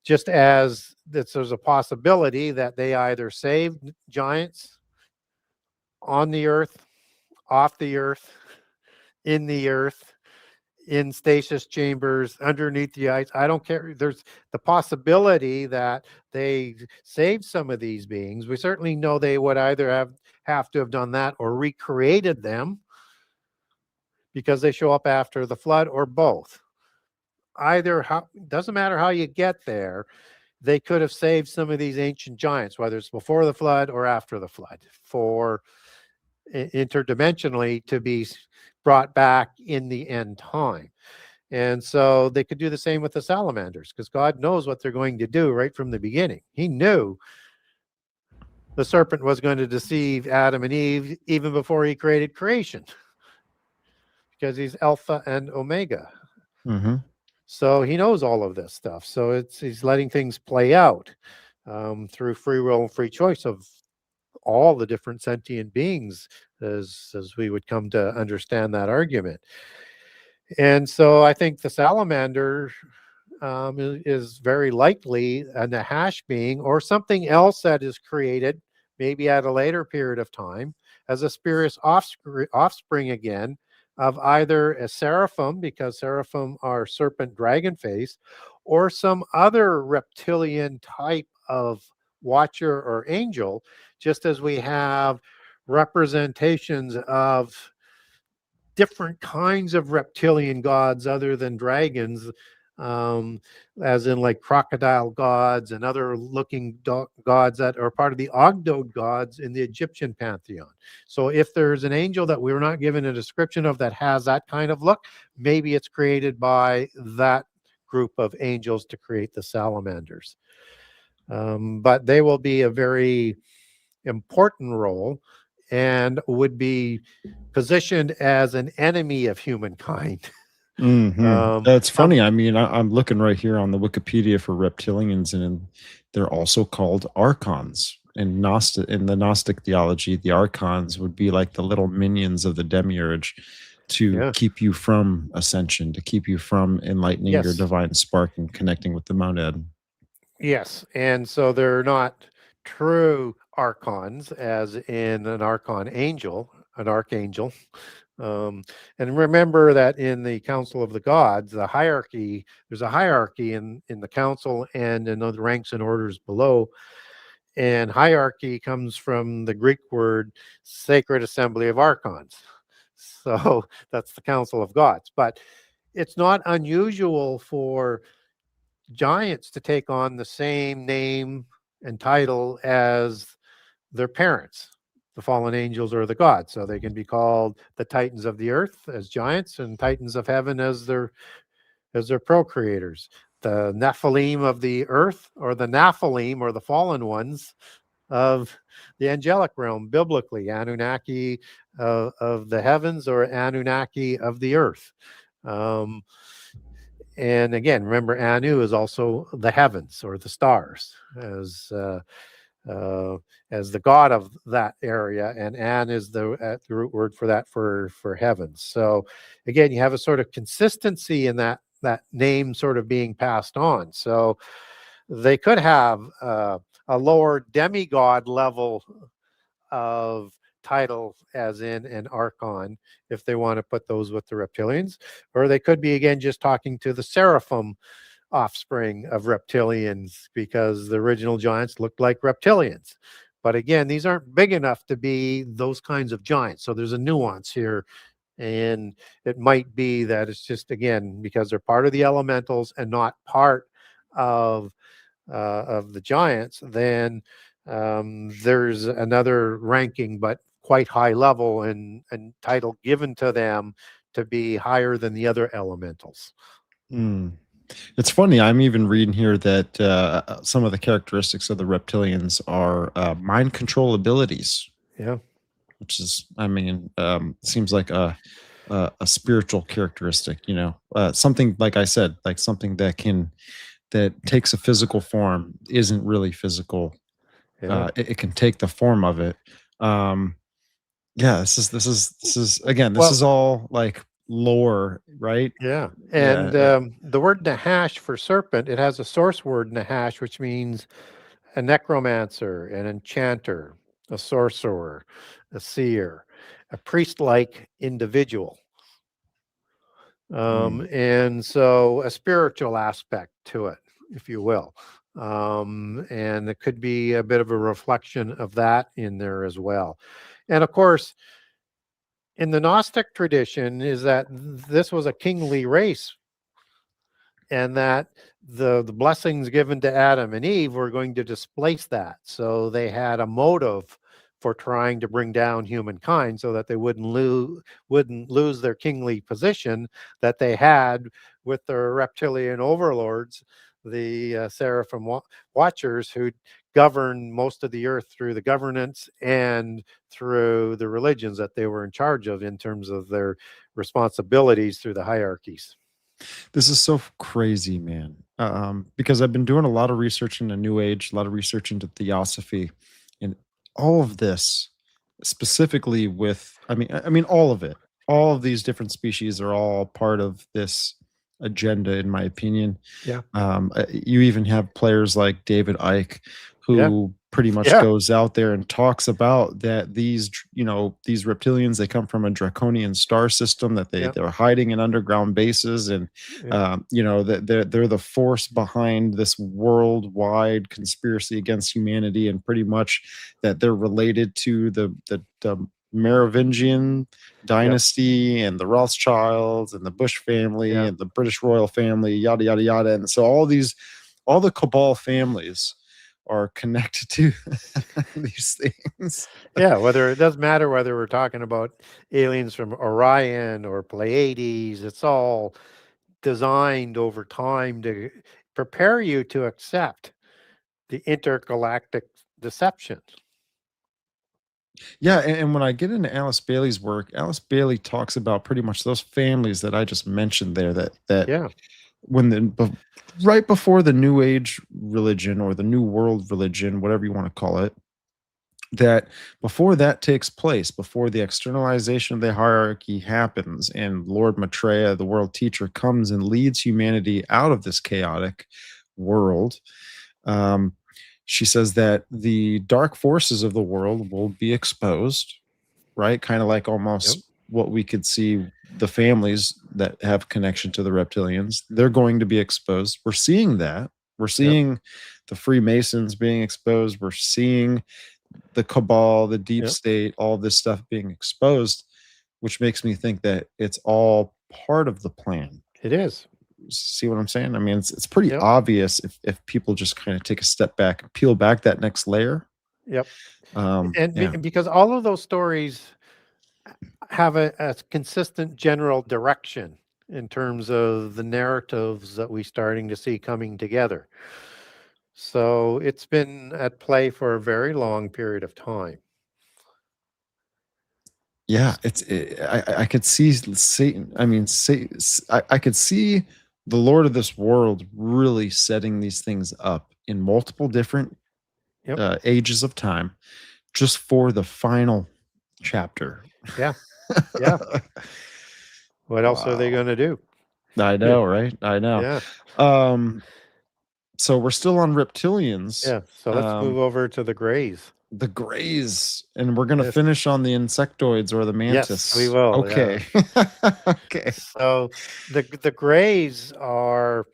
Just as there's a possibility that they either saved giants on the earth, off the earth, in the earth, in stasis chambers, underneath the ice. I don't care. There's the possibility that they saved some of these beings. We certainly know they would either have to have done that or recreated them because they show up after the flood, or both. Doesn't matter how you get there. They could have saved some of these ancient giants, whether it's before the flood or after the flood, for interdimensionally to be brought back in the end time. And so they could do the same with the salamanders, because God knows what they're going to do right from the beginning. He knew the serpent was going to deceive Adam and Eve even before he created creation, because he's Alpha and Omega. Mm-hmm. So he knows all of this stuff. So he's letting things play out through free will and free choice of all the different sentient beings, as we would come to understand that argument. And so I think the salamander is very likely a Nahash being, or something else that is created maybe at a later period of time as a spurious offspring again of either a seraphim, because seraphim are serpent dragon face, or some other reptilian type of watcher or angel, just as we have representations of different kinds of reptilian gods other than dragons, as in like crocodile gods and other looking gods that are part of the Ogdoad gods in the Egyptian pantheon. So if there's an angel that we're not given a description of that has that kind of look, maybe it's created by that group of angels to create the salamanders. But they will be a very important role and would be positioned as an enemy of humankind. That's funny. I mean, I'm looking right here on the Wikipedia for reptilians, and they're also called archons. In the Gnostic theology, the archons would be like the little minions of the demiurge to Yeah. keep you from ascension, to keep you from enlightening your Yes. divine spark and connecting with the monad. Yes, and so they're not true archons, as in an archon angel, an archangel. And remember that in the Council of the Gods, the hierarchy, there's a hierarchy in the council and in the ranks and orders below. And hierarchy comes from the Greek word sacred assembly of archons. So that's the Council of Gods. But it's not unusual for giants to take on the same name and title as their parents, the fallen angels or the gods. So they can be called the titans of the earth as giants and titans of heaven as their procreators. The Nephilim of the earth, or the Nephilim, or the fallen ones of the angelic realm, biblically, Anunnaki of the heavens, or Anunnaki of the earth. And again, remember, Anu is also the heavens or the stars, as the god of that area, and An is the root word for that for heavens. So again, you have a sort of consistency in that name sort of being passed on. So they could have a lower demigod level of title, as in an archon, if they want to put those with the reptilians, or they could be again just talking to the seraphim offspring of reptilians, because the original giants looked like reptilians. But again, these aren't big enough to be those kinds of giants. So there's a nuance here. And it might be that it's just, again, because they're part of the elementals and not part of the giants, then there's another ranking, but quite high level and title given to them to be higher than the other elementals. It's funny. I'm even reading here that some of the characteristics of the reptilians are mind control abilities. Yeah. Which is, I mean, seems like a spiritual characteristic, something, like I said, like something that takes a physical form, isn't really physical. Yeah. It can take the form of it. Yeah, this is again, this Well, is all like lore, right? Yeah. And the word Nahash for serpent, it has a source word Nahash, which means a necromancer, an enchanter, a sorcerer, a seer, a priest-like individual. And so a spiritual aspect to it, if you will. And it could be a bit of a reflection of that in there as well. And of course, in the Gnostic tradition, is that this was a kingly race, and that the blessings given to Adam and Eve were going to displace that. So they had a motive for trying to bring down humankind so that they wouldn't lose their kingly position that they had with their reptilian overlords, the seraphim watchers, who govern most of the earth through the governance and through the religions that they were in charge of in terms of their responsibilities through the hierarchies. This is so crazy, man. Because I've been doing a lot of research into New Age, a lot of research into theosophy, and all of this, specifically with, I mean, all of it, all of these different species are all part of this agenda, in my opinion. Yeah. You even have players like David Icke, who pretty much Yeah. goes out there and talks about that these these reptilians, they come from a draconian star system, that Yeah. they're hiding in underground bases, and Yeah. that they're the force behind this worldwide conspiracy against humanity, and pretty much that they're related to the Merovingian Yep. dynasty and the Rothschilds and the Bush family Yeah. and the British royal family, yada yada yada. And so all the cabal families are connected to these things. Yeah, whether it doesn't matter whether we're talking about aliens from Orion or Pleiades, it's all designed over time to prepare you to accept the intergalactic deception. Yeah, and when I get into Alice Bailey's work, Alice Bailey talks about pretty much those families that I just mentioned there, that Yeah. when right before the New Age religion, or the New World religion, whatever you want to call it, that before that takes place, before the externalization of the hierarchy happens, and Lord Maitreya, the world teacher, comes and leads humanity out of this chaotic world, um, she says that the dark forces of the world will be exposed, right? Kind of like Yep. almost what we could see, the families that have connection to the reptilians, they're going to be exposed. We're seeing that. We're Yep. seeing the Freemasons being exposed. We're seeing the cabal, the deep Yep. state, all this stuff being exposed, which makes me think that it's all part of the plan. It is. See what I'm saying? I mean, it's pretty Yep. obvious if people just kind of take a step back, peel back that next layer. Yep. And And because all of those stories have a consistent general direction in terms of the narratives that we're starting to see coming together. So it's been at play for a very long period of time. yeah, I could see Satan. I mean, I could see the Lord of this world really setting these things up in multiple different Yep. ages of time, just for the final chapter. Yeah. Yeah. What else are they Wow. going to do? I know, right? I know. Yeah. So we're still on reptilians. Yeah. So let's move over to the Greys. The Greys, and we're gonna Yes. finish on the Insectoids or the Mantis. Yes, we will. Okay. Okay. So the Greys are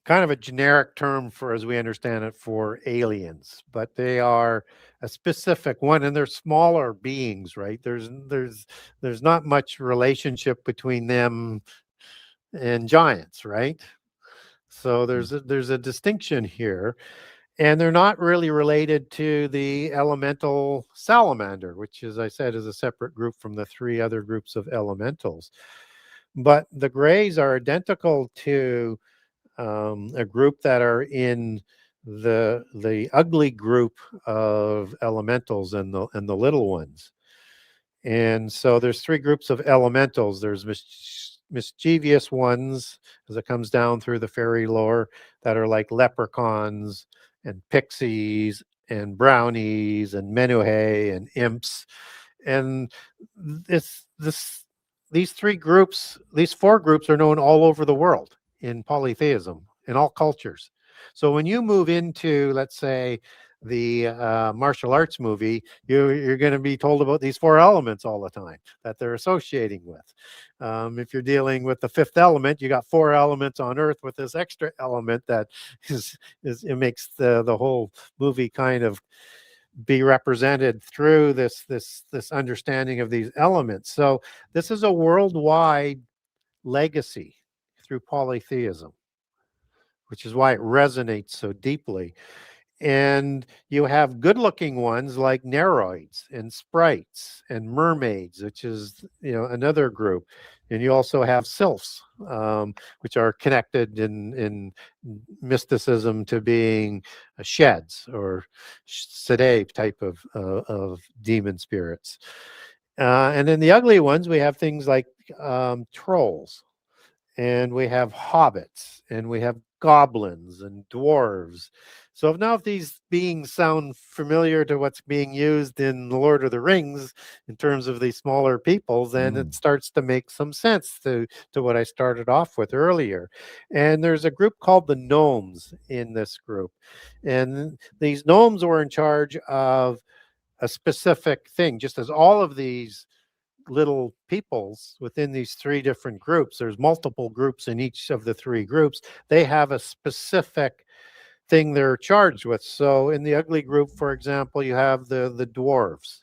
kind of a generic term for, as we understand it, for aliens, but they are a specific one, and they're smaller beings, right? There's not much relationship between them and giants, right? So there's a distinction here, and they're not really related to the elemental salamander, which, as I said, is a separate group from the three other groups of elementals. But the Greys are identical to a group that are in the ugly group of elementals and the little ones. And so there's three groups of elementals. There's mischievous ones, as it comes down through the fairy lore, that are like leprechauns and pixies and brownies and menuhay and imps. And these three groups, these four groups, are known all over the world in polytheism, in all cultures. So when you move into, let's say, the martial arts movie, you're going to be told about these four elements all the time that they're associating with. If you're dealing with the fifth element, you got four elements on Earth with this extra element that it makes the whole movie kind of be represented through this understanding of these elements. So this is a worldwide legacy through polytheism, which is why it resonates so deeply. And you have good-looking ones like Neroids and sprites and mermaids, which is, another group. And you also have sylphs, which are connected in mysticism to being sheds or sedate type of demon spirits. And then the ugly ones, we have things like trolls, and we have hobbits, and we have goblins and dwarves. So now if these beings sound familiar to what's being used in The Lord of the Rings in terms of these smaller peoples, then it starts to make some sense to what I started off with earlier. And there's a group called the gnomes in this group. And these gnomes were in charge of a specific thing, just as all of these little peoples within these three different groups, there's multiple groups in each of the three groups, they have a specific thing they're charged with. So in the ugly group, for example, you have the dwarves,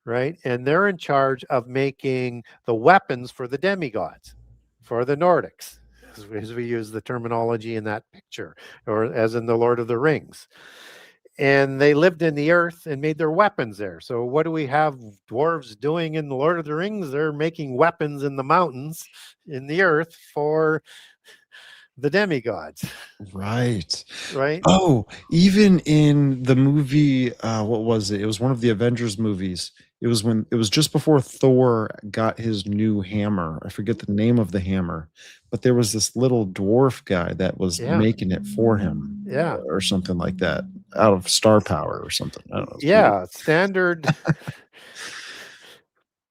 right? And they're in charge of making the weapons for the demigods, for the Nordics, as we use the terminology in that picture, or as in the Lord of the Rings. And they lived in the earth and made their weapons there. So what do we have dwarves doing in the Lord of the Rings? They're making weapons in the mountains, in the earth, for the demigods. Right. Right. Oh, even in the movie, what was it? It was one of the Avengers movies. It was just before Thor got his new hammer. I forget the name of the hammer, but there was this little dwarf guy that was making it for him. Yeah. Or something like that, out of star power or something. I don't know. Yeah. Standard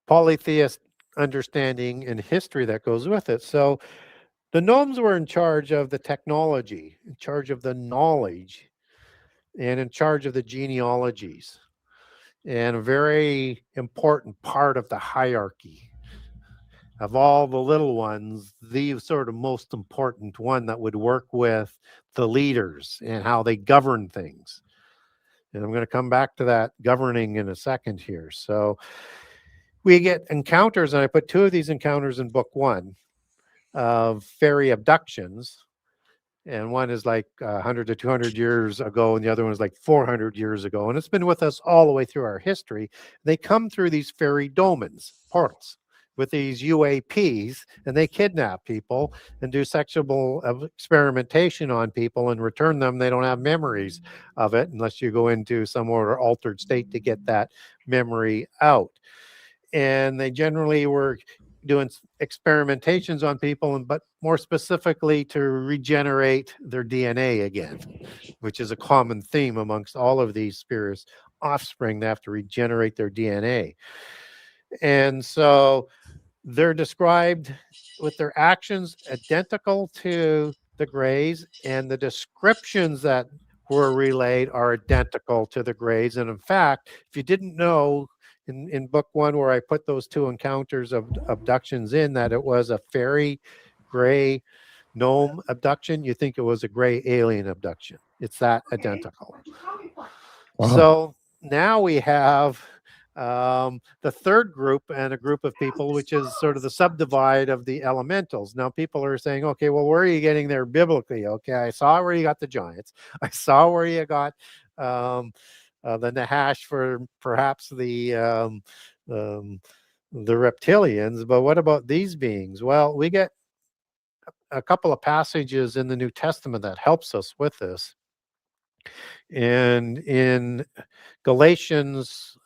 polytheist understanding and history that goes with it. So the gnomes were in charge of the technology, in charge of the knowledge, and in charge of the genealogies, and a very important part of the hierarchy. Of all the little ones, the sort of most important one that would work with the leaders and how they govern things. And I'm going to come back to that governing in a second here. So we get encounters, and I put two of these encounters in book one, of fairy abductions, and one is like 100 to 200 years ago, and the other one is like 400 years ago, and it's been with us all the way through our history. They come through these fairy domens, portals, with these UAPs, and they kidnap people and do sexual experimentation on people and return them. They don't have memories of it unless you go into some more altered state to get that memory out. And they generally were doing experimentations on people, but more specifically to regenerate their DNA again, which is a common theme amongst all of these spirits' offspring. They have to regenerate their DNA. And so they're described with their actions identical to the Greys, and the descriptions that were relayed are identical to the Greys. And in fact, if you didn't know, in book one, where I put those two encounters of abductions in, that it was a fairy gray gnome abduction, you think it was a gray alien abduction. It's that identical. Wow. So now we have the third group, and a group of people, which is sort of the subdivide of the elementals. Now people are saying, okay, well, where are you getting there biblically? Okay, I saw where you got the giants. I saw where you got the Nahash for perhaps the reptilians, but what about these beings? Well, we get a couple of passages in the New Testament that helps us with this. And in Galatians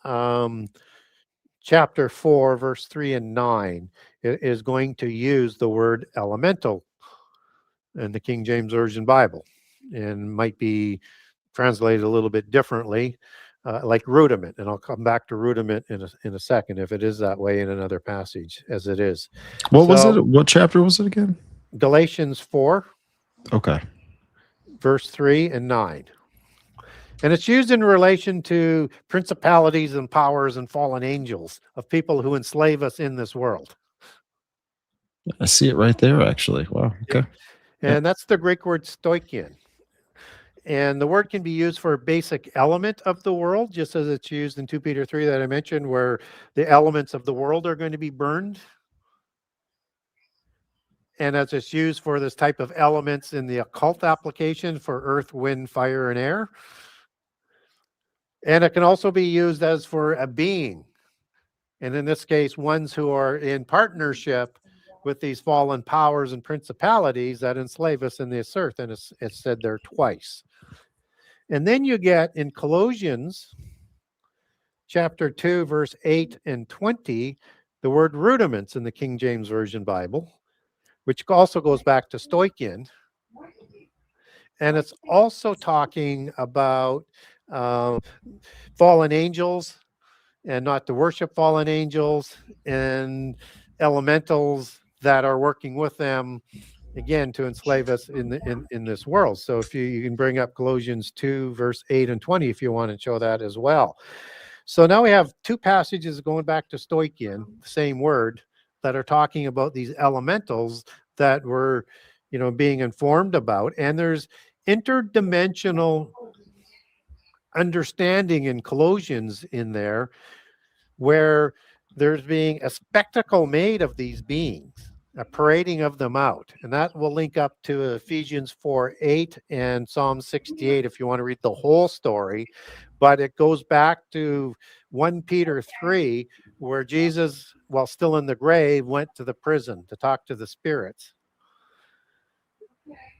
chapter 4, verse 3 and 9, it is going to use the word elemental in the King James Version Bible, and might be translated a little bit differently, like rudiment. And I'll come back to rudiment in a second, if it is that way in another passage, as it is. What was it? What chapter was it again? Galatians 4. Okay. Verse 3 and 9. And it's used in relation to principalities and powers and fallen angels, of people who enslave us in this world. I see it right there, actually. Wow. Okay. And that's the Greek word stoichion. And the word can be used for a basic element of the world, just as it's used in 2 Peter 3 that I mentioned, where the elements of the world are going to be burned. And as it's used for this type of elements in the occult application for earth, wind, fire, and air. And it can also be used as for a being. And in this case, ones who are in partnership with these fallen powers and principalities that enslave us in this earth. And it's said there twice. And then you get in Colossians chapter 2, verse 8 and 20, the word rudiments in the King James Version Bible, which also goes back to stoichion. And it's also talking about fallen angels, and not to worship fallen angels, and elementals that are working with them, again, to enslave us in this world. So if you can bring up Colossians 2, verse 8 and 20, if you want to show that as well. So now we have two passages going back to Stoichian, the same word, that are talking about these elementals that we're, being informed about. And there's interdimensional understanding in Colossians in there, where there's being a spectacle made of these beings, a parading of them out. And that will link up to Ephesians 4:8 and Psalm 68 if you want to read the whole story. But it goes back to 1 Peter 3, where Jesus, while still in the grave, went to the prison to talk to the spirits.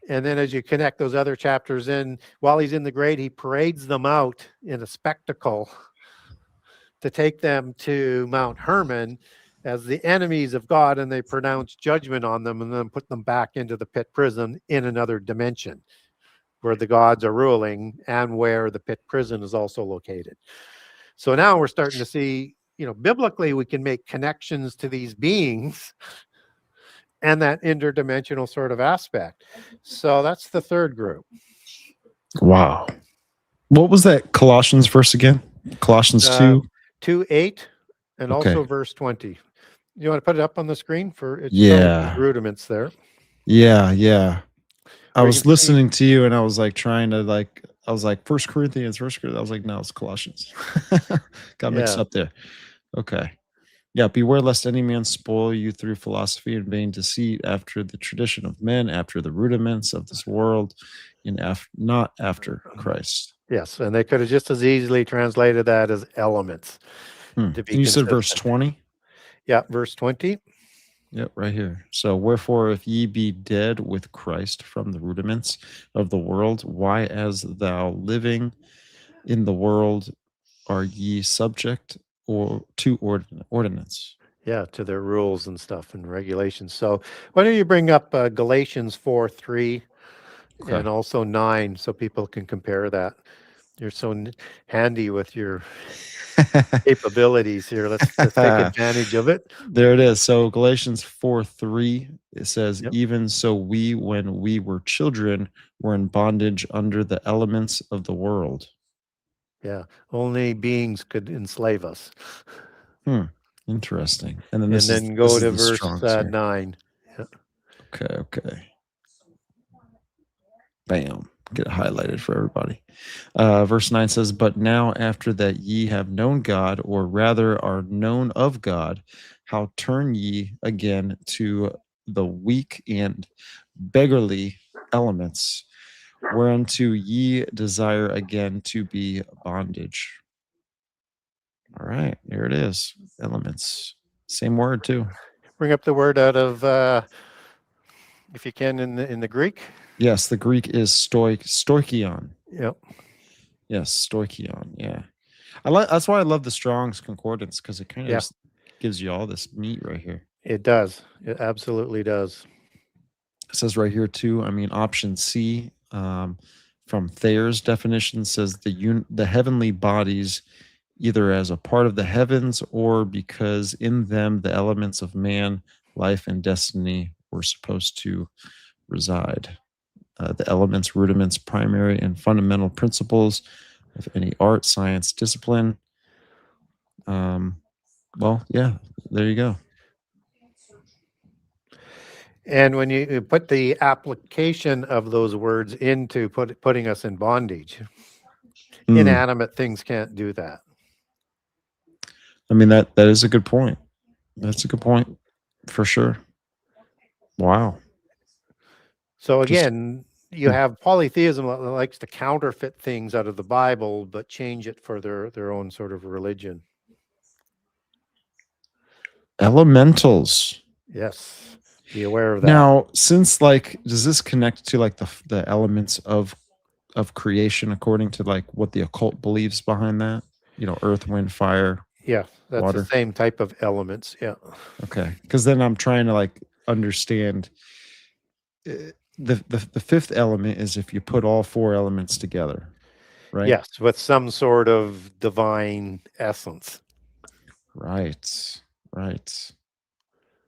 And then as you connect those other chapters in, while he's in the grave, he parades them out in a spectacle to take them to Mount Hermon as the enemies of God, and they pronounce judgment on them and then put them back into the pit prison in another dimension where the gods are ruling and where the pit prison is also located. So now we're starting to see, biblically, we can make connections to these beings and that interdimensional sort of aspect. So that's the third group. Wow. What was that Colossians verse again? Colossians 2? 2:8 and Okay. also verse 20. You want to put it up on the screen for its rudiments there? Yeah. I Where you was can see- listening to you and I was like trying to I was like 1 Corinthians. I was like, no, it's Colossians. Got mixed Yeah. up there. Okay. Yeah, beware lest any man spoil you through philosophy and vain deceit, after the tradition of men, after the rudiments of this world, and not after Christ. Yes, and they could have just as easily translated that as elements. And To be you said verse consistent. 20? Yeah, verse 20. Yep, right here. So, wherefore, if ye be dead with Christ from the rudiments of the world, why, as thou living in the world, are ye subject or to ordinance? Yeah, to their rules and stuff and regulations. So why don't you bring up Galatians 4:3 Okay. and also 9 so people can compare that. You're so handy with your capabilities here. Let's take advantage of it. There it is. So Galatians 4:3, it says, Yep. even so we, when we were children, were in bondage under the elements of the world. Yeah, only beings could enslave us. Interesting. And then And this then go is to the verse Strong's here. 9. Yeah. Okay. Bam. Get it highlighted for everybody. Verse 9 says, but now after that ye have known God, or rather are known of God, how turn ye again to the weak and beggarly elements, whereunto ye desire again to be bondage. All right, there it is. Elements. Same word too. Bring up the word out of if you can in the Greek. Yes, the Greek is stoichion. Yep. Yes, stoichion. Yeah. That's why I love the Strong's Concordance, because it kind of just gives you all this meat right here. It does. It absolutely does. It says right here too. I mean, option C from Thayer's definition says the heavenly bodies, either as a part of the heavens or because in them the elements of man, life, and destiny were supposed to reside. The elements, rudiments, primary, and fundamental principles of any art, science, discipline. Well, yeah, there you go. And when you put the application of those words into putting us in bondage, inanimate things can't do that. I mean, that is a good point. That's a good point for sure. Wow. So again, you have polytheism that likes to counterfeit things out of the Bible, but change it for their own sort of religion. Elementals. Yes. Be aware of that. Now, since does this connect to the elements of creation according to what the occult believes behind that? Earth, wind, fire. Yeah, that's water. the same type of elements. Yeah. Okay, because then I'm trying to understand. the fifth element is if you put all four elements together, right? Yes, with some sort of divine essence. Right. Right.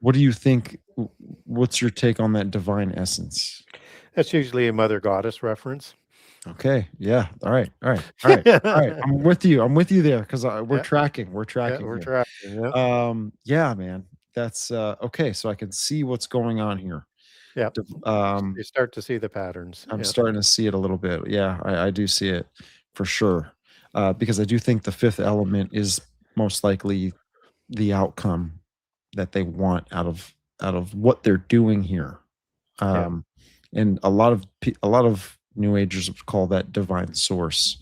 What do you think? What's your take on that divine essence? That's usually a mother goddess reference. Okay. Yeah. All right. All right. All right. All right. I'm with you. I'm with you there because we're Yeah, tracking. We're yeah, tracking we're here. tracking. Yeah, Yeah, man. That's okay. So I can see what's going on here. yeah. Um, You start to see the patterns. I'm Yeah, starting to see it a little bit. Yeah, I do see it for sure. Because I do think the fifth element is most likely the outcome that they want out of what they're doing here. yeah, Um, and a lot of New Agers would call that divine source,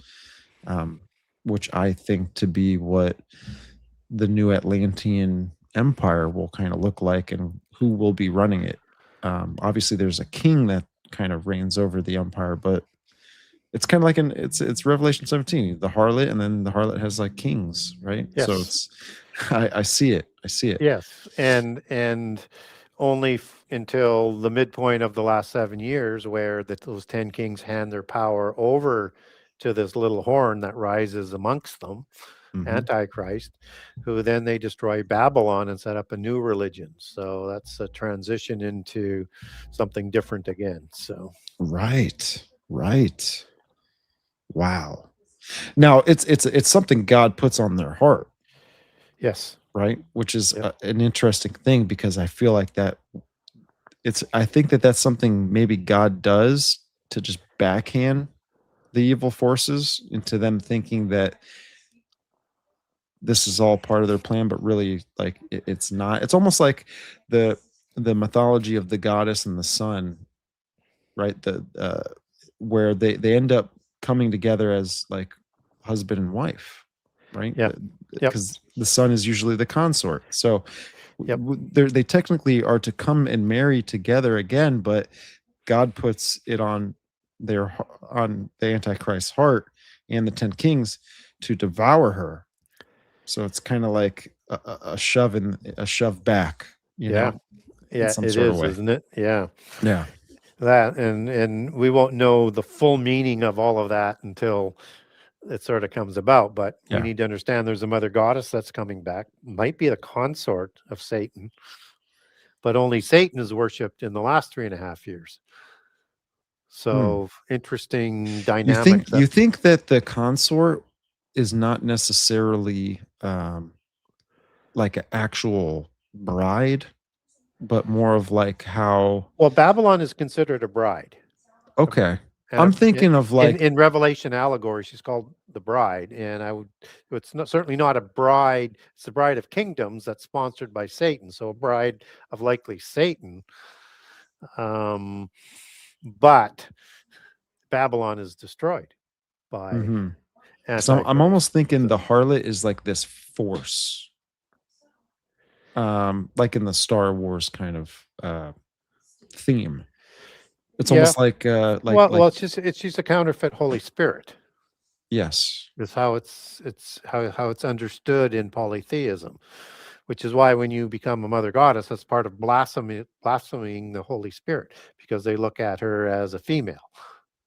um, which I think to be what the new Atlantean Empire will kind of look like and who will be running it. Obviously, there's a king that kind of reigns over the empire, but it's kind of like it's Revelation 17, the harlot, and then the harlot has like kings, right? So yes, it's I see it. I see it. yes, and only until the midpoint of the last 7 years, where those 10 kings hand their power over to this little horn that rises amongst them, Mhm. Antichrist, who then they destroy Babylon and set up a new religion. So that's a transition into something different again. So Right. Right. Wow. Now it's something God puts on their heart, yes, right? Which is yep, an interesting thing because I feel like that I think that that's something maybe God does to just backhand the evil forces into them thinking that this is all part of their plan, but really like it's not. It's almost like the the mythology of the goddess and the sun, right? The where they end up coming together as like husband and wife, right? yep, yep, Because the sun is usually the consort. So yep, they technically are to come and marry together again, but God puts it on on the Antichrist's heart and the 10 kings to devour her. So it's kind of like a shove in a shove back, yeah, in yeah. some It sort of is, way. isn't it? Yeah, Yeah. that and we won't know the full meaning of all of that until it sort of comes about. But we Yeah. need to understand there's a mother goddess that's coming back. Might be the consort of Satan, but only Satan is worshipped in the last 3.5 years. Hmm. So interesting dynamics that You think that the consort is not necessarily like an actual bride, but more of like how well, Babylon is considered a bride. okay. And I'm thinking of like in Revelation allegory, she's called the bride, and it's not, certainly not a bride. It's the bride of kingdoms that's sponsored by Satan, so a bride of likely Satan. Um, but Babylon is destroyed by mhm. 'Cause I'm Antichrist. almost thinking So, the harlot is like this force, like in the Star Wars kind of theme. It's yeah, almost like well, it's she's a counterfeit Holy Spirit. yes. Is how how it's understood in polytheism, which is why when you become a mother goddess, that's part of blaspheming the Holy Spirit, because they look at her as a female.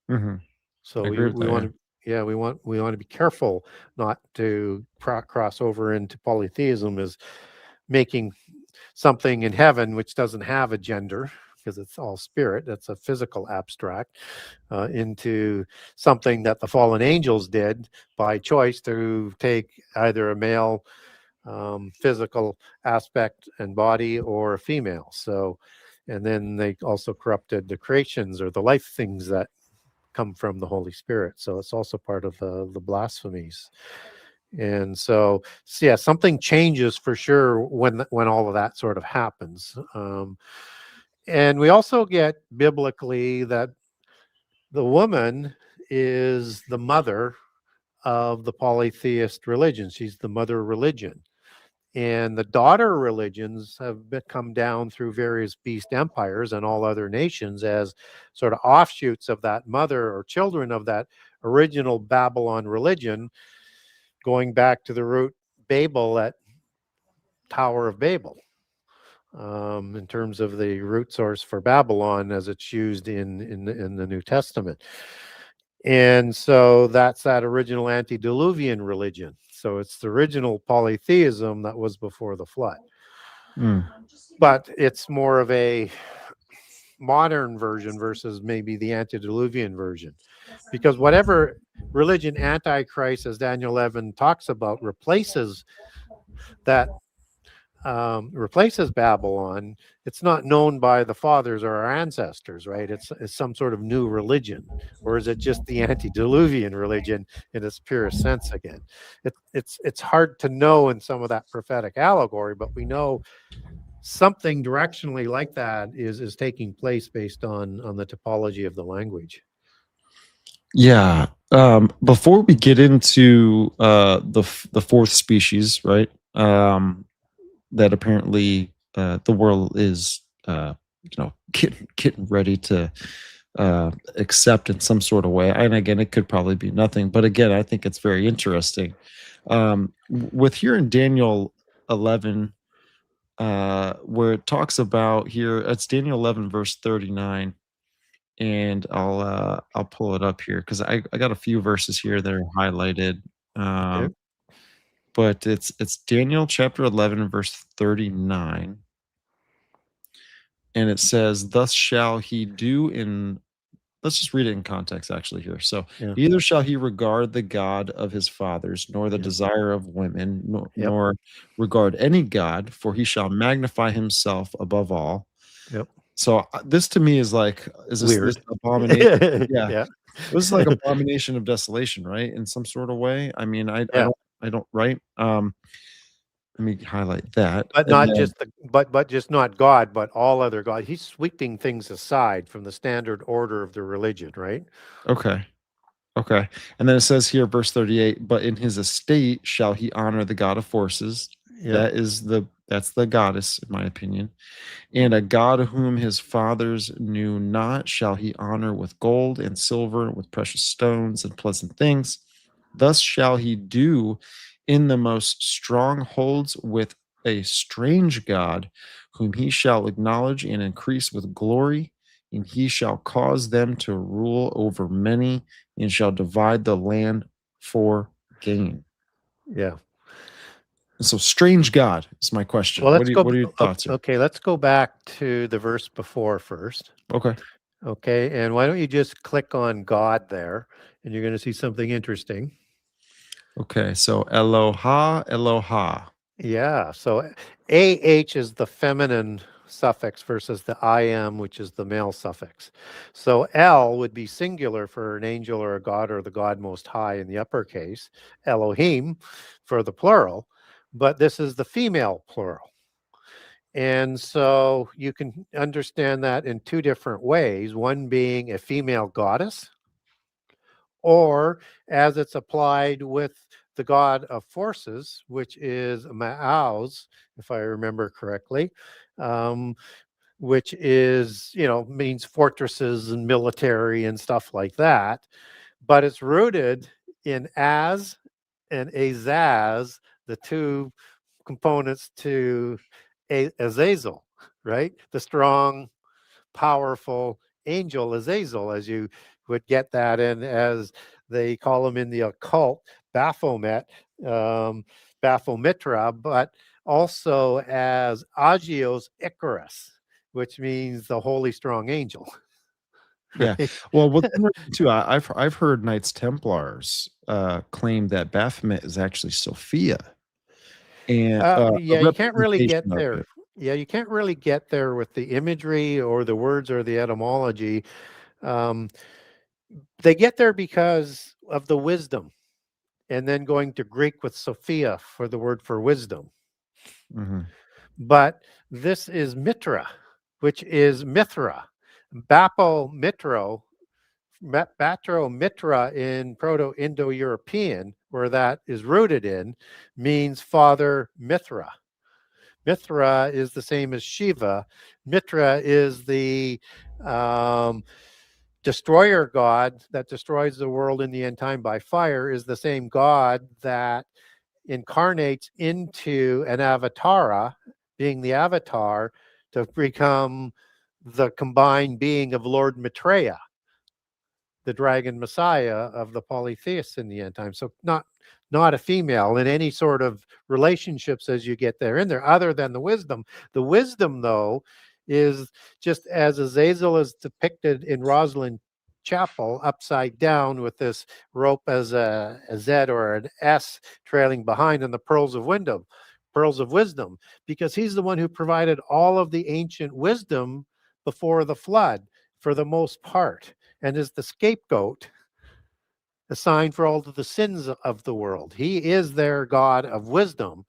Mhm. So I agree with we that. want Yeah. to, yeah, we want to be careful not to cross over into polytheism as making something in heaven which doesn't have a gender, because it's all spirit. That's a physical abstract, into something that the fallen angels did by choice to take either a male physical aspect and body or a female. So, and then they also corrupted the creations or the life things that come from the Holy Spirit. So it's also part of the blasphemies. And so yeah, something changes for sure when all of that sort of happens. And we also get biblically that the woman is the mother of the polytheist religion. She's the mother religion. And the daughter religions have come down through various beast empires and all other nations as sort of offshoots of that mother or children of that original Babylon religion, going back to the root Babel at Tower of Babel. in terms of the root source for Babylon as it's used in the New Testament. And so that's that original antediluvian religion. So it's the original polytheism that was before the flood. But it's more of a modern version versus maybe the antediluvian version. Because whatever religion Antichrist, as Daniel 11 talks about, replaces Babylon, it's not known by the fathers or our ancestors, right? It's some sort of new religion, or is it just the antediluvian religion in its purest sense again? It's hard to know in some of that prophetic allegory, but we know something directionally like that is taking place based on the topology of the language. Yeah. Before we get into the fourth species, right? That apparently the world is getting ready to accept in some sort of way. And again, it could probably be nothing, but again, I think it's very interesting. With here in Daniel 11, where it talks about here, it's Daniel 11 verse 39, and I'll pull it up here because I got a few verses here that are highlighted. Okay. But it's Daniel chapter 11 verse 39, and it says, "Thus shall he do in." Let's just read it in context, actually, here. So, Yeah. neither shall he regard the God of his fathers, nor the Yeah. desire of women, nor, Yep. nor regard any God, for he shall magnify himself above all. Yep. So, this to me is like, is this Weird. abomination? Yeah, Yeah. this is like abomination of desolation, right? In some sort of way. I mean, Yeah. I don't, right? Let me highlight that. But And not then, just but just not God, but all other God. He's sweeping things aside from the standard order of the religion, right? okay. Okay. And then it says here, verse 38, but in his estate shall he honor the God of forces. Yeah. That's the goddess, in my opinion. And a God whom his fathers knew not shall he honor with gold and silver, with precious stones and pleasant things. Thus shall he do in the most strongholds with a strange God, whom he shall acknowledge and increase with glory, and he shall cause them to rule over many, and shall divide the land for gain. Yeah. So, strange God is my question. Well, What are your thoughts here? okay, let's go back to the verse before first. Okay. Okay, and why don't you just click on God there, and you're going to see something interesting. Okay. So, Eloha, Eloha. Yeah, so AH is the feminine suffix versus the IM, which is the male suffix. So L would be singular for an angel or a god or the God Most High in the uppercase, Elohim for the plural, but this is the female plural. And so you can understand that in two different ways, one being a female goddess, or as it's applied with the god of forces, which is Ma'auz, if I remember correctly, which is, means fortresses and military and stuff like that. But it's rooted in Az and Azaz, the two components to Azazel, right? The strong, powerful angel Azazel, as you would get that in, as they call him in the occult, Baphomet, Baphomitra, but also as Agios Icarus, which means the holy strong angel. Yeah. Right? Well, what's interesting too, I've heard Knights Templars claim that Baphomet is actually Sophia, and a Yeah, you can't really get representation of there. it. Yeah, you can't really get there with the imagery or the words or the etymology. Um, they get there because of the wisdom, and then going to Greek with Sophia for the word for wisdom. Mhm. But this is Mitra, which is Mithra. Bapo Mitro, Batro Mitra in Proto-Indo-European, where that is rooted in, means father Mithra. Mithra is the same as Shiva. Mitra is the destroyer god that destroys the world in the end time by fire, is the same god that incarnates into an avatara, being the avatar, to become the combined being of Lord Maitreya, the dragon messiah of the polytheists in the end time. So not a female in any sort of relationships as you get there in there, other than the wisdom. The wisdom, though, is just as Azazel is depicted in Rosslyn Chapel, upside down with this rope as a Z or an S trailing behind, and the pearls of wisdom, because he's the one who provided all of the ancient wisdom before the flood for the most part, and is the scapegoat assigned for all of the sins of the world. He is their God of wisdom.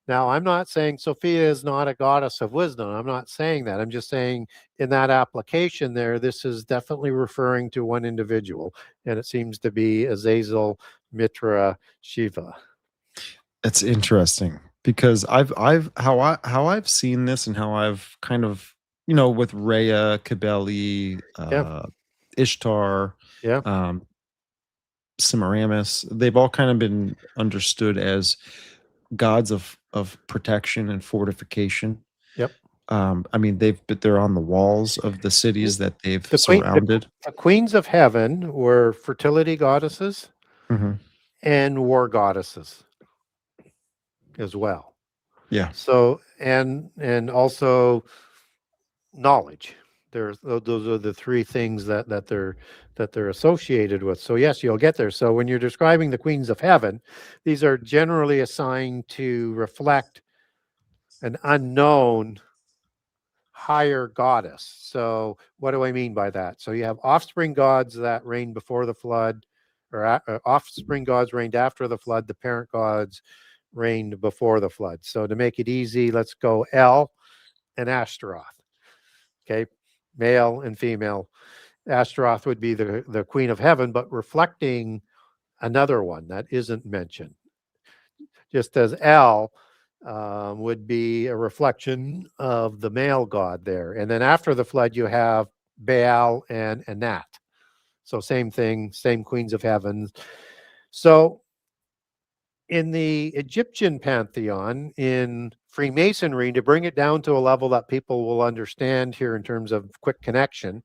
Now, I'm not saying Sophia is not a goddess of wisdom. I'm not saying that. I'm just saying in that application there, this is definitely referring to one individual, and it seems to be Azazel, Mitra, Shiva. It's interesting because how I've seen this and how I've kind of, with Rhea, Kybele, Ishtar, Yeah. Semiramis, they've all kind of been understood as gods of protection and fortification. Yep. I mean, they're on the walls of the cities that they've The surrounded. queens of heaven were fertility goddesses Mhm. and war goddesses as well. Yeah. So and also knowledge. Those are the three things that they're associated with. So yes, you'll get there. So when you're describing the queens of heaven, these are generally assigned to reflect an unknown higher goddess. So what do I mean by that? So you have offspring gods that reigned before the flood, or offspring gods reigned after the flood. The parent gods reigned before the flood. So to make it easy, let's go El and Ashtaroth. Okay, male and female. Ashtaroth would be the queen of heaven, but reflecting another one that isn't mentioned. Just as El would be a reflection of the male god there. And then after the flood, you have Baal and Anat. So same thing, same queens of heaven. So in the Egyptian pantheon, in Freemasonry, to bring it down to a level that people will understand here in terms of quick connection,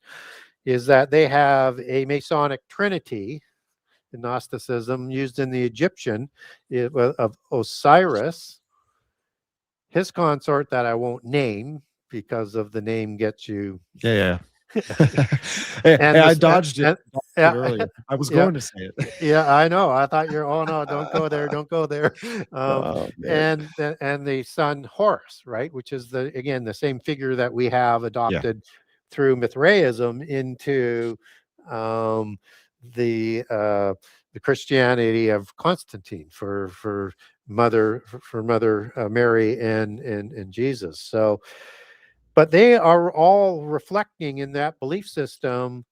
is that they have a Masonic trinity in Gnosticism used in the Egyptian of Osiris, his consort that I won't name because of the name gets you. Yeah. I dodged it earlier. I was going to say it. Yeah, I know. I thought oh no, don't go there, don't go there. And the son Horus, right, which is again the same figure that we have adopted through Mithraism into the Christianity of Constantine for Mother Mary and Jesus. So, but they are all reflecting in that belief system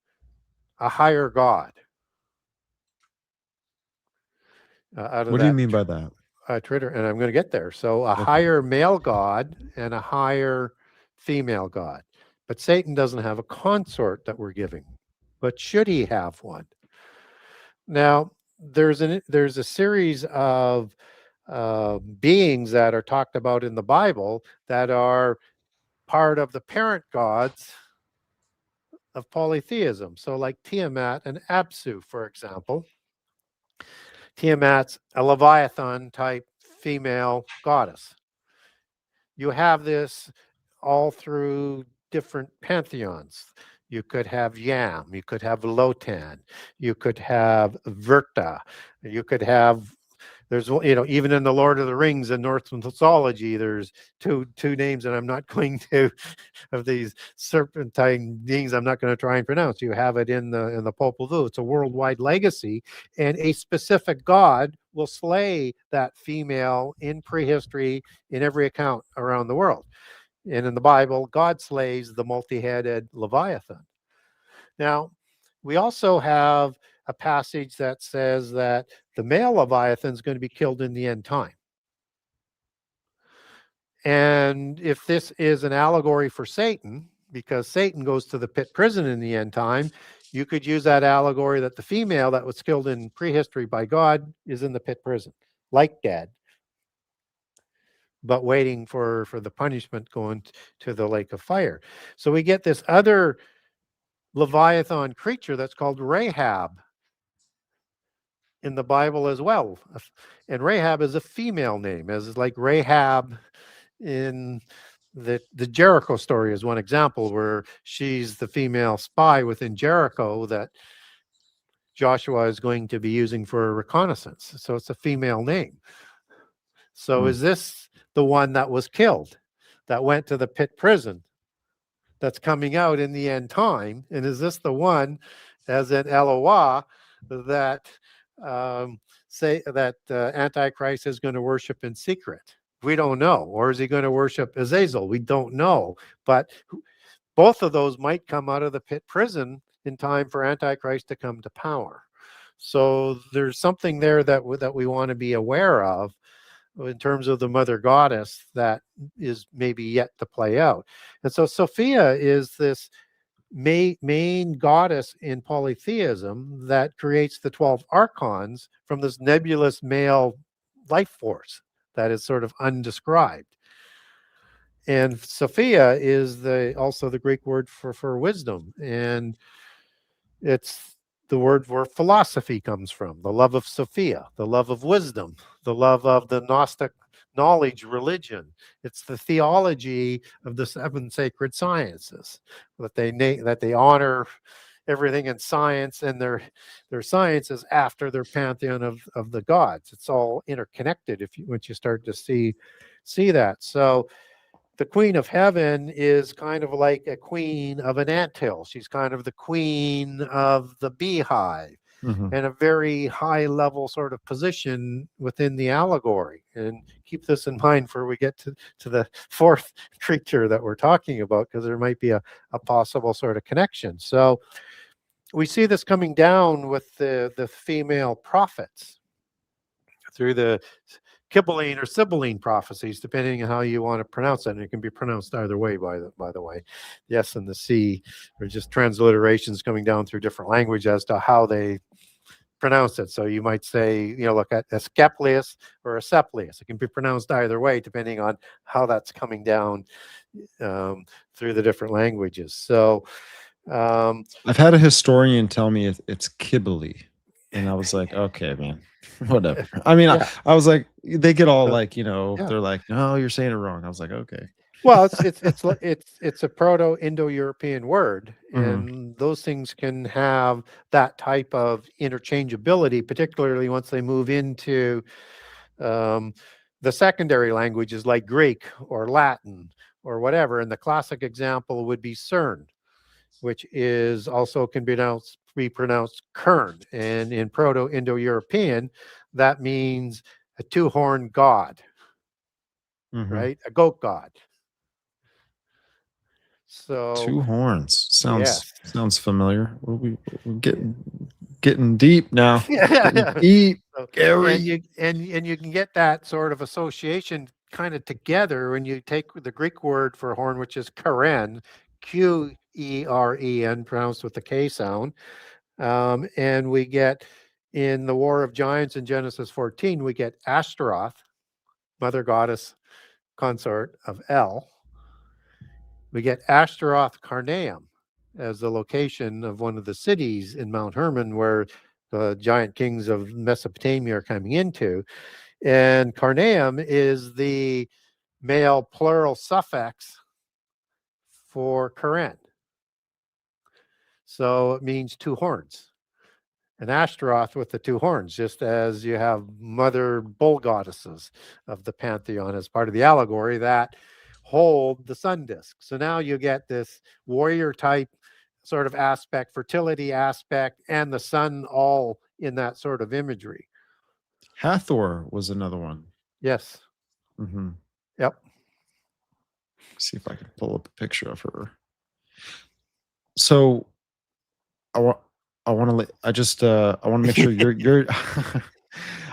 a higher God. What do you mean by that? Twitter, and I'm going to get there. So a higher male God and a higher female God. But Satan doesn't have a consort that we're giving. But should he have one? Now, there's a series of beings that are talked about in the Bible that are part of the parent gods of polytheism. So like Tiamat and Apsu, for example. Tiamat's a Leviathan type female goddess. You have this all through different pantheons. You could have Yam, you could have Lotan, you could have Verta, you could have, there's, even in the Lord of the Rings and Norse mythology, there's two names, and I'm not going to, of these serpentine beings, I'm not going to try and pronounce. You have it in the Popol Vuh. It's a worldwide legacy, and a specific god will slay that female in prehistory in every account around the world. And in the Bible, God slays the multi-headed Leviathan. Now, we also have a passage that says that the male Leviathan is going to be killed in the end time. And if this is an allegory for Satan, because Satan goes to the pit prison in the end time, you could use that allegory that the female that was killed in prehistory by God is in the pit prison, like dead. but waiting for the punishment going to the lake of fire. So we get this other Leviathan creature that's called Rahab in the Bible as well. And Rahab is a female name, as like Rahab in the Jericho story is one example, where she's the female spy within Jericho that Joshua is going to be using for reconnaissance. So it's a female name. So is this the one that was killed, that went to the pit prison, that's coming out in the end time? And is this the one, as in Eloah, that say that Antichrist is going to worship in secret? We don't know. Or is he going to worship Azazel? We don't know. But both of those might come out of the pit prison in time for Antichrist to come to power. So there's something there that we want to be aware of in terms of the mother goddess that is maybe yet to play out. And so Sophia is this main goddess in polytheism that creates the 12 archons from this nebulous male life force that is sort of undescribed. And Sophia is also the Greek word for wisdom, and it's the word where philosophy comes from, the love of Sophia, the love of wisdom, the love of the Gnostic knowledge religion. It's the theology of the 7 sacred sciences, that they honor everything in science, and their science is after their pantheon of the gods. It's all interconnected once you start to see that. So the Queen of Heaven is kind of like a queen of an anthill. She's kind of the queen of the beehive, and a very high level sort of position within the allegory. And keep this in mind for we get to the 4th creature that we're talking about, because there might be a possible sort of connection. So we see this coming down with the female prophets through the Kybalion or Sibylline prophecies, depending on how you want to pronounce it. And it can be pronounced either way, by the way. The S and the C are just transliterations coming down through different language as to how they pronounce it. So you might say, look at Asclepius or Asclepius. It can be pronounced either way, depending on how that's coming down through the different languages. So I've had a historian tell me it's Kibali, and I was like, okay, man, whatever. I mean, yeah. I was like, they get all like, Yeah. they're like, no, you're saying it wrong. I was like, okay. Well, it's a Proto-Indo-European word, and those things can have that type of interchangeability, particularly once they move into the secondary languages like Greek or Latin or whatever. And the classic example would be CERN, which is also can be pronounced Kern. And in Proto-Indo-European, that means a 2-horned god, right? A goat god. So 2 horns sounds yes. familiar. We're getting deep now. Getting deep, Gary. And you can get that sort of association kind of together when you take the Greek word for horn, which is Keren, Qeren, pronounced with the K sound. And we get in the War of Giants in Genesis 14, we get Ashtaroth, mother goddess consort of El. We get Ashtaroth Karnaim as the location of one of the cities in Mount Hermon where the giant kings of Mesopotamia are coming into. And Karnaim is the male plural suffix for Keren. So it means 2 horns. And Ashtaroth with the 2 horns, just as you have mother bull goddesses of the pantheon as part of the allegory that hold the sun disk. So now you get this warrior type sort of aspect, fertility aspect, and the sun all in that sort of imagery. Hathor was another one. Yes. Yep. See if I can pull up a picture of her. So I want to make sure you're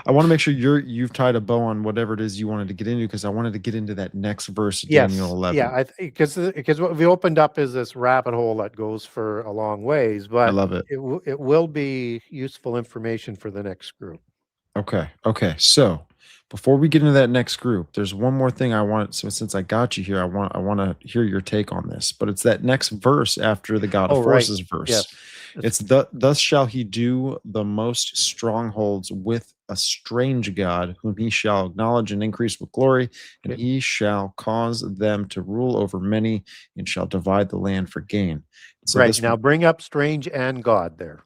I want to make sure you've tied a bow on whatever it is you wanted to get into, because I wanted to get into that next verse, Daniel 11. Yeah, because what we opened up is this rabbit hole that goes for a long ways, but I love it. It will be useful information for the next group. Okay. So Before we get into that next group, there's one more thing I want. So since I got you here, I want to hear your take on this. But it's that next verse after the God of Oh, right. Forces verse. Yes. It's the thus shall he do the most strongholds with a strange God, whom he shall acknowledge and increase with glory, and Okay. he shall cause them to rule over many, and shall divide the land for gain. So Right. this Now bring up strange and God there.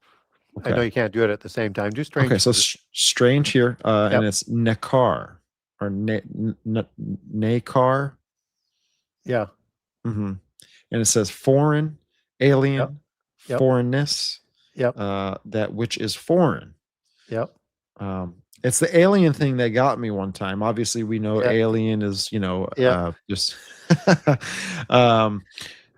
I know okay. you can't do it at the same time. Do Okay, strange so first. strange here, and Yep. it's Nekar or Nakar. Yeah. hmm And it says foreign, Yep. alien, Yep. foreignness, Yep. that which is foreign. Yep. It's the alien thing that got me one time. Obviously, we know Yeah. alien is, Yeah. just um,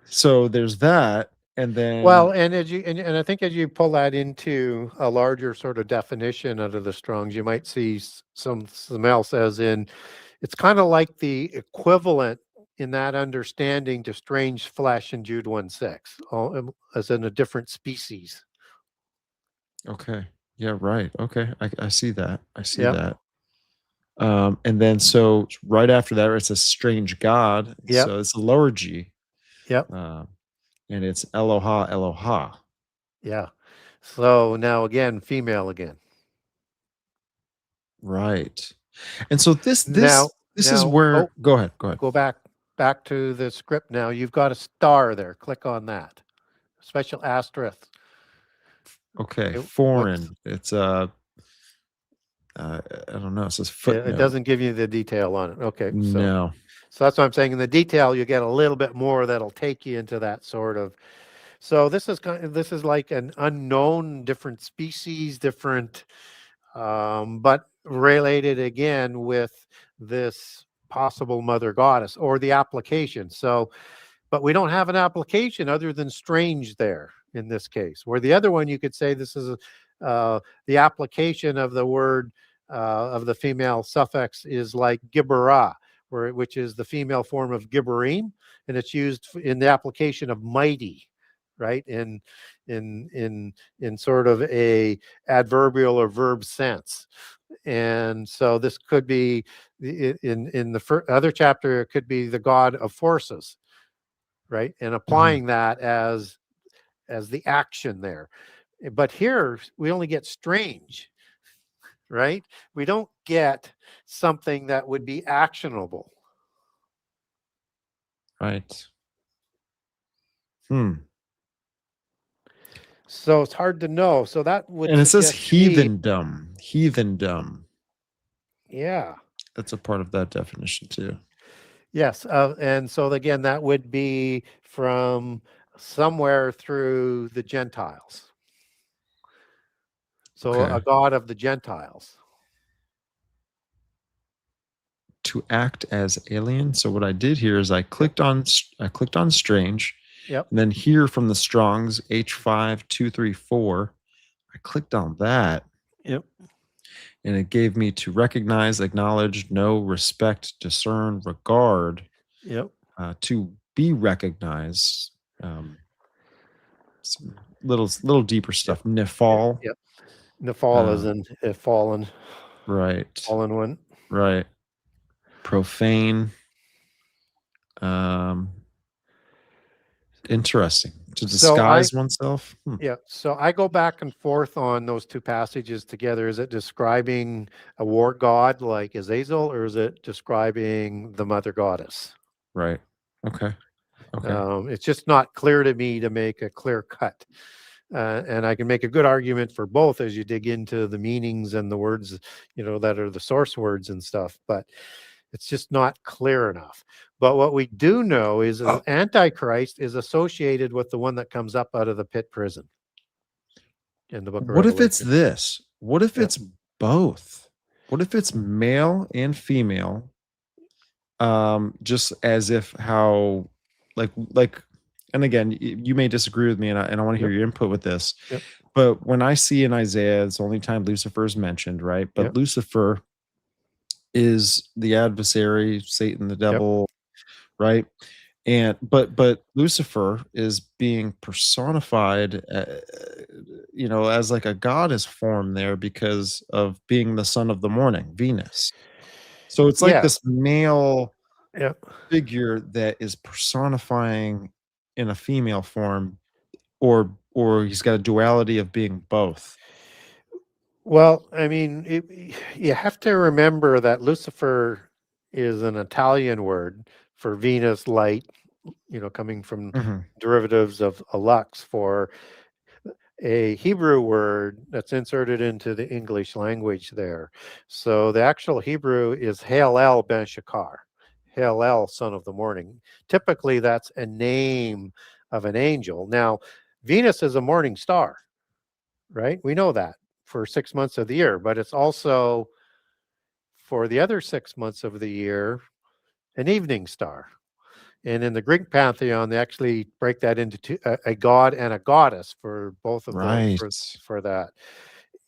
so there's that, and Well, then and and I think as you pull that into a larger sort of definition under the Strongs, you might see some else as in it's kind of like the equivalent in that understanding to strange flesh in Jude 1:6, as in a different species. okay, yeah, right, okay, I see that, I see Yep. that. And then so right after that, it's a strange God. Yep. So it's a lower G, Yep. um, and it's Eloha Eloha. Yeah. So now again, female again. Right. And so this Now, this this is now, where oh, go ahead, go ahead. go back to the script now. You've got a star there. Click on that. Special asterisk. Okay, What's foreign. It's I don't know. It says it footnote. doesn't give you the detail on it. Okay, No. so that's what I'm saying. In the detail, you get a little bit more that'll take you into that sort of. So this is like an unknown, different species, different, but related again with this possible mother goddess or the application. So, but we don't have an application other than strange there in this case. Where the other one, you could say this is the application of the word of the female suffix is like gibberah, which is the female form of gibberim, and it's used in the application of mighty, right? In sort of a adverbial or verb sense. And so this could be in the other chapter, it could be the god of forces, right? And Mhm. applying that as the action there. But here we only get strange, right? We don't get something that would be actionable. Right. Hmm. So it's hard to know. So that would And it says suggest to me, heathendom. Heathendom. yeah, That's a part of that definition too. yes. And so again, that would be from somewhere through the Gentiles. So Okay. a god of the Gentiles. To act as alien. So what I did here is I Yep. clicked on strange, Yep. and then here from the Strongs H5234, I clicked on that, Yep. and it gave me to recognize, acknowledge, know, respect, discern, regard, Yep. to be recognized. Some little deeper Yep. stuff. Nifal, Yep. Nafal is in a fallen right, one. right. Profane. Um, Interesting. To So I disguise oneself. Yeah, so I go back and forth on those two passages together. Is it describing a war god like Azazel, or is it describing the mother goddess? Right. Okay. Okay. It's just not clear to me to make a clear cut. And I can make a good argument for both as you dig into the meanings and the words, that are the source words and stuff, but it's just not clear enough. But what we do know is that Antichrist is associated with the one that comes up out of the pit prison in the book of What if it's Revelation. this? What if Yep. it's both? What if it's male and female? Just as if how like and again, you may disagree with me, and I want to hear Yep. your input with this. Yep. But when I see in Isaiah, it's the only time Lucifer is mentioned, right? But Yep. Lucifer is the adversary, Satan, the Yep. devil, right? And but Lucifer is being personified, as like a goddess form there because of being the son of the morning, Venus. So it's like Yeah. this male Yeah. figure that is personifying in a female form, or he's got a duality of being both. Well, I mean, you have to remember that Lucifer is an Italian word for Venus, light, coming from Mhm. derivatives of lux, for a Hebrew word that's inserted into the English language there. So the actual Hebrew is Halel ben Shakar, Halel, son of the morning. Typically, that's a name of an angel. Now, Venus is a morning star, right? We know that for 6 months of the year, but it's also, for the other 6 months of the year, an evening star. And in the Greek pantheon, they actually break that into two, a god and a goddess for both of those, Right. for that.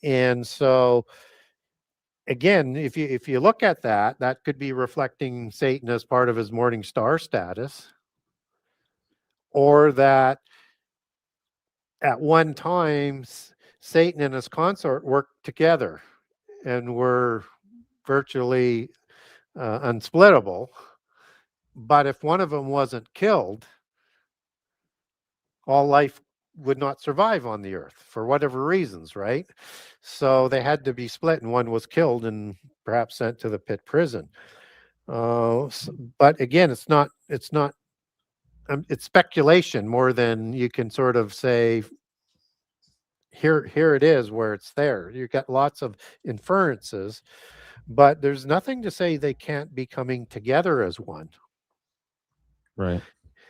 And so again, if you look at that, that could be reflecting Satan as part of his morning star status, or that at one time Satan and his consort worked together and were virtually unsplittable. But if one of them wasn't killed, all life would not survive on the earth for whatever reasons, right? So they had to be split, and one was killed and perhaps sent to the pit prison. But again, it's speculation more than you can sort of say, here it is where it's there. You've got lots of inferences, but there's nothing to say they can't be coming together as one. Right.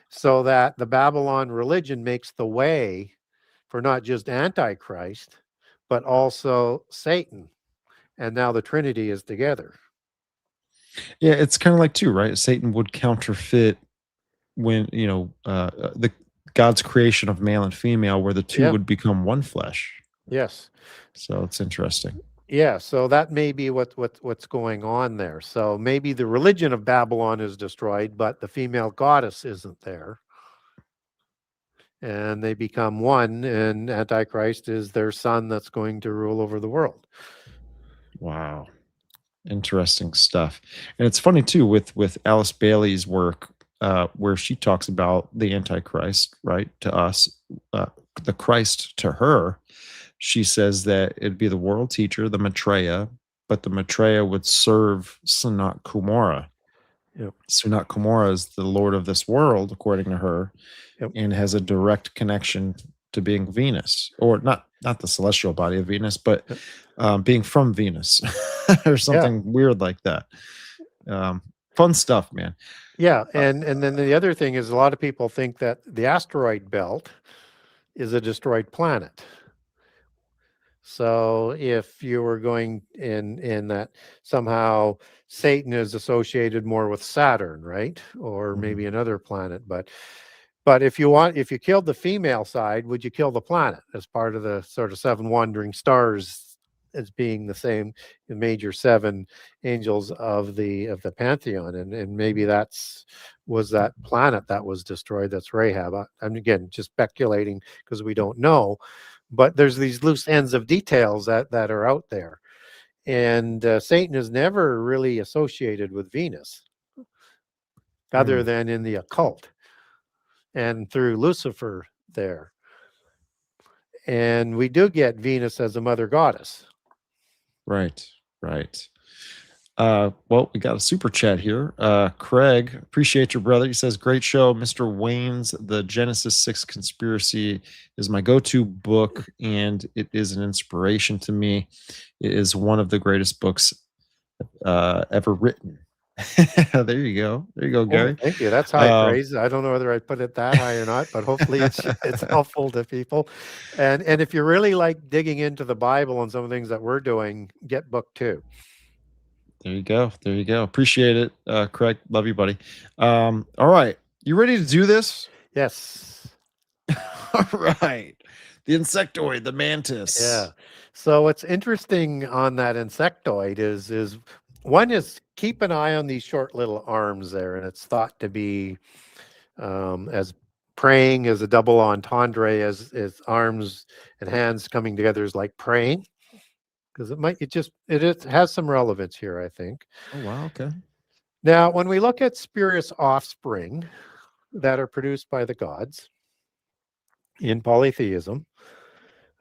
So that the Babylon religion makes the way for not just Antichrist, but also Satan. And now the Trinity is together. Yeah, it's kind of like too, right? Satan would counterfeit when, the God's creation of male and female, where the two Yeah. would become one flesh. Yes. So it's interesting. Yeah. So that may be what's going on there. So maybe the religion of Babylon is destroyed, but the female goddess isn't there. And they become one, and Antichrist is their son that's going to rule over the world. Wow. Interesting stuff. And it's funny too with Alice Bailey's work, where she talks about the Antichrist, right? To us, the Christ to her, she says that it'd be the world teacher, the Maitreya, but the Maitreya would serve Sanat Kumara. Yep. Sanat Kumara is the Lord of this world, according to her, Yep. and has a direct connection to being Venus, or not the celestial body of Venus, but being from Venus or something weird like that. Fun stuff, man. Yeah. And then the other thing is, a lot of people think that the asteroid belt is a destroyed planet. So if you were going in that somehow Satan is associated more with Saturn, right? Or maybe another planet. But if you killed the female side, would you kill the planet as part of the sort of seven wandering stars, as being the same, the major seven angels of the pantheon? And maybe was that planet that was destroyed. That's Rahab. I'm again just speculating because we don't know. But there's these loose ends of details that are out there. And Satan is never really associated with Venus, other than in the occult and through Lucifer there. And we do get Venus as a mother goddess. Right. Well, we got a super chat here. Craig, appreciate your brother. He says, great show. Mr. Wayne's The Genesis 6 Conspiracy is my go-to book, and it is an inspiration to me. It is one of the greatest books ever written. There you go, Gary. Thank you. That's high praise. I don't know whether I'd put it that high or not, but hopefully it's helpful to people. And if you really like digging into the Bible and some of the things that we're doing, get book 2. There you go. Appreciate it, Craig. Love you, buddy. All right. You ready to do this? Yes. All right. The insectoid, the mantis. Yeah. So what's interesting on that insectoid is one is, keep an eye on these short little arms there, and it's thought to be as praying, as a double entendre, as arms and hands coming together is like praying. because it has some relevance here, I think. Oh, wow. Okay. Now, when we look at spurious offspring that are produced by the gods in polytheism,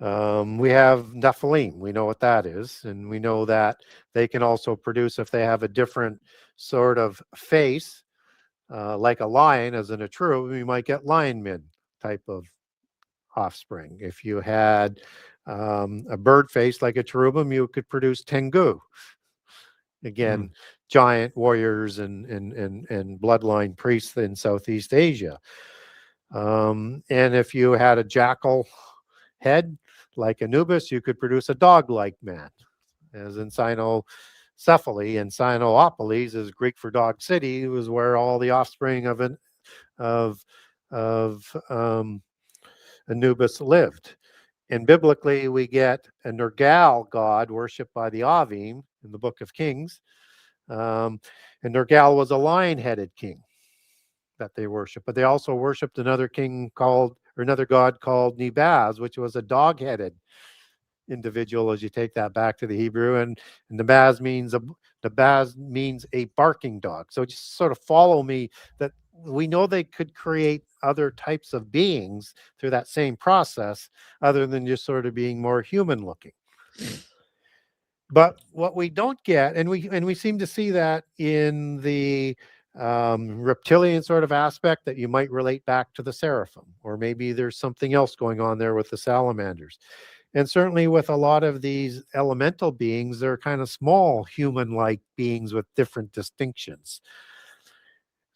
we have Nephilim. We know what that is. And we know that they can also produce, if they have a different sort of face, like a lion, as in a cherub, we might get lion men type of offspring. If you had a bird face like a cherubim, you could produce Tengu. Again, giant warriors and bloodline priests in Southeast Asia. And if you had a jackal head like Anubis, you could produce a dog-like man, as in Cynocephaly, and Cynopolis is Greek for dog city, was where all the offspring of Anubis lived. And biblically, we get a Nergal god worshipped by the Avim in the Book of Kings. And Nergal was a lion-headed king that they worshiped, but they also worshipped another god called Nebaz, which was a dog-headed individual, as you take that back to the Hebrew. And Nebaz means a barking dog. So just sort of follow me that we know they could create other types of beings through that same process, other than just sort of being more human looking. But what we don't get, and we seem to see that in the reptilian sort of aspect, that you might relate back to the seraphim, or maybe there's something else going on there with the salamanders. And certainly with a lot of these elemental beings, they're kind of small human-like beings with different distinctions.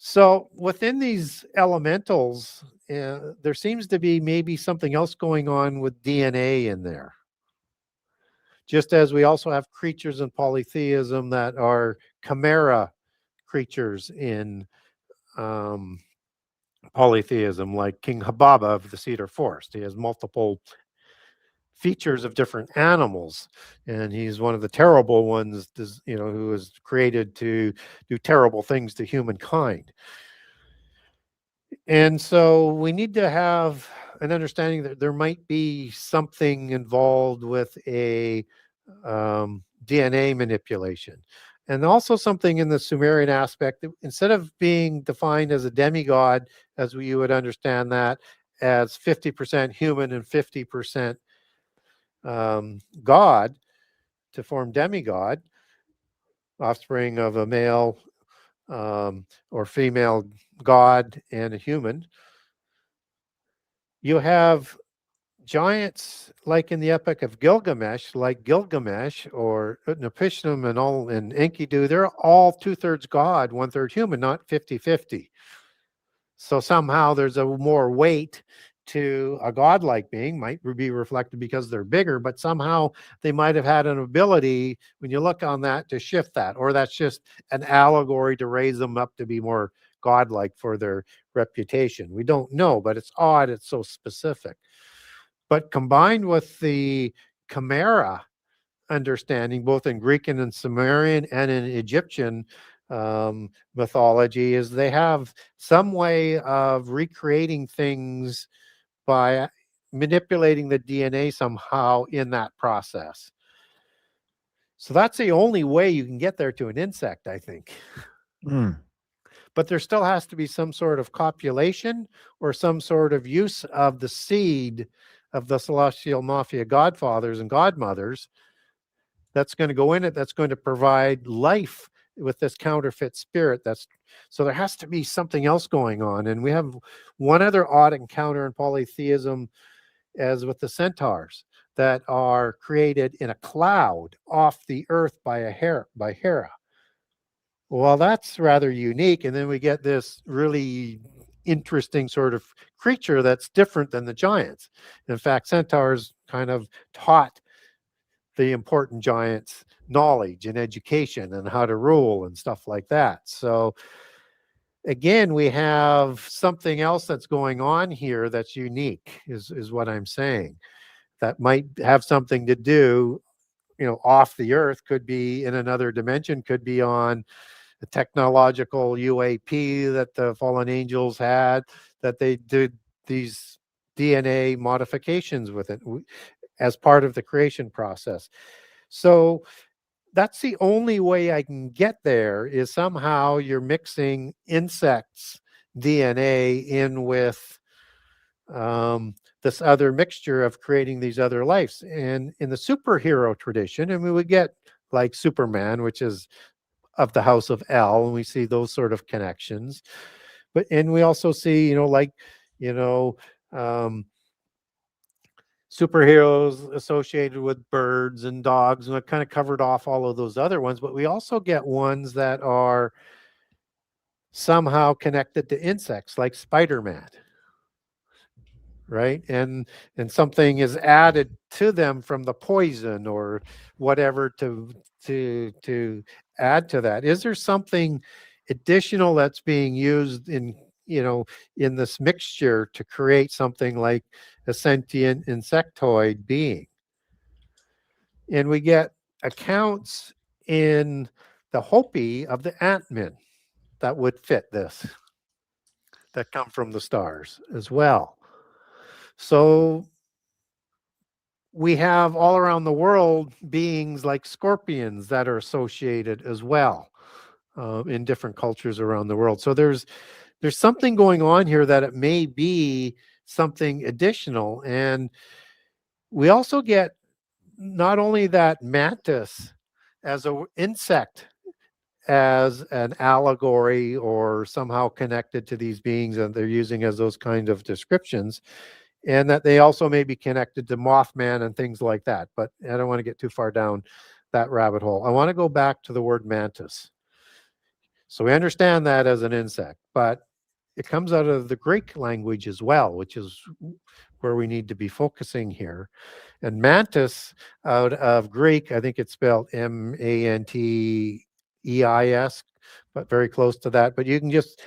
So within these elementals, there seems to be maybe something else going on with DNA in there. Just as we also have creatures in polytheism that are chimera creatures in polytheism, like King Hababa of the Cedar Forest. He has multiple features of different animals, and he's one of the terrible ones, who was created to do terrible things to humankind. And so we need to have an understanding that there might be something involved with a DNA manipulation, and also something in the Sumerian aspect that instead of being defined as a demigod, as you would understand that as 50% human and 50% God, to form demigod, offspring of a male or female god and a human. You have giants like in the Epic of Gilgamesh, like Gilgamesh or Utnapishtim and Enkidu. They're all 2/3 God, 1/3 human, not 50-50. So somehow there's a more weight to a godlike being, might be reflected because they're bigger, but somehow they might have had an ability, when you look on that, to shift that, or that's just an allegory to raise them up to be more godlike for their reputation. We don't know, but it's odd. It's so specific. But combined with the chimera understanding, both in Greek and in Sumerian and in Egyptian mythology, is they have some way of recreating things by manipulating the DNA somehow in that process. So that's the only way you can get there to an insect, I think. But there still has to be some sort of copulation or some sort of use of the seed of the celestial mafia godfathers and godmothers that's going to go in it, that's going to provide life with this counterfeit spirit. So there has to be something else going on. And we have one other odd encounter in polytheism, as with the centaurs that are created in a cloud off the earth by Hera. Well, that's rather unique. And then we get this really interesting sort of creature that's different than the giants. In fact, centaurs kind of taught the important giants knowledge and education and how to rule and stuff like that. So again, we have something else that's going on here that's unique, is what I'm saying, that might have something to do, off the earth, could be in another dimension, could be on the technological UAP that the fallen angels had, that they did these DNA modifications with it as part of the creation process. So that's the only way I can get there, is somehow you're mixing insects DNA in with this other mixture of creating these other lives. And in the superhero tradition, I mean, we get like Superman, which is of the house of El, and we see those sort of connections. And we also see, you know, um, superheroes associated with birds and dogs, and I've kind of covered off all of those other ones, but we also get ones that are somehow connected to insects, like Spider-Man, right? And something is added to them from the poison or whatever to add to that. Is there something additional that's being used in this mixture to create something like a sentient insectoid being? And we get accounts in the Hopi of the Ant-Men that would fit this, that come from the stars as well. So we have all around the world beings like scorpions that are associated as well in different cultures around the world. So there's something going on here that it may be something additional. And we also get not only that mantis as an insect, as an allegory or somehow connected to these beings that they're using as those kind of descriptions, and that they also may be connected to Mothman and things like that. But I don't want to get too far down that rabbit hole. I want to go back to the word mantis. So we understand that as an insect, but it comes out of the Greek language as well, which is where we need to be focusing here. And mantis, out of Greek, I think it's spelled Mantis, but very close to that. But you can just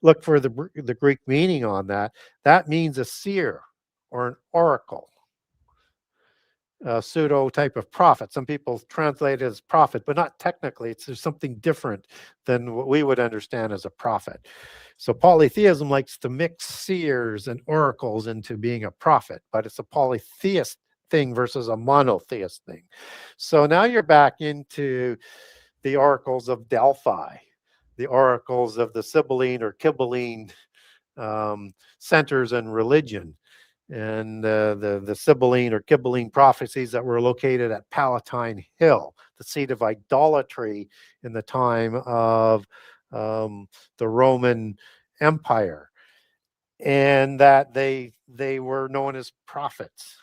look for the Greek meaning on that. That means a seer or an oracle, a pseudo type of prophet. Some people translate it as prophet, but not technically. There's something different than what we would understand as a prophet. So polytheism likes to mix seers and oracles into being a prophet, but it's a polytheist thing versus a monotheist thing. So now you're back into the oracles of Delphi, the oracles of the Sibylline or Kybline centers in religion, and the Sibylline or Kybline prophecies that were located at Palatine Hill, the seat of idolatry in the time of the Roman Empire, and that they were known as prophets.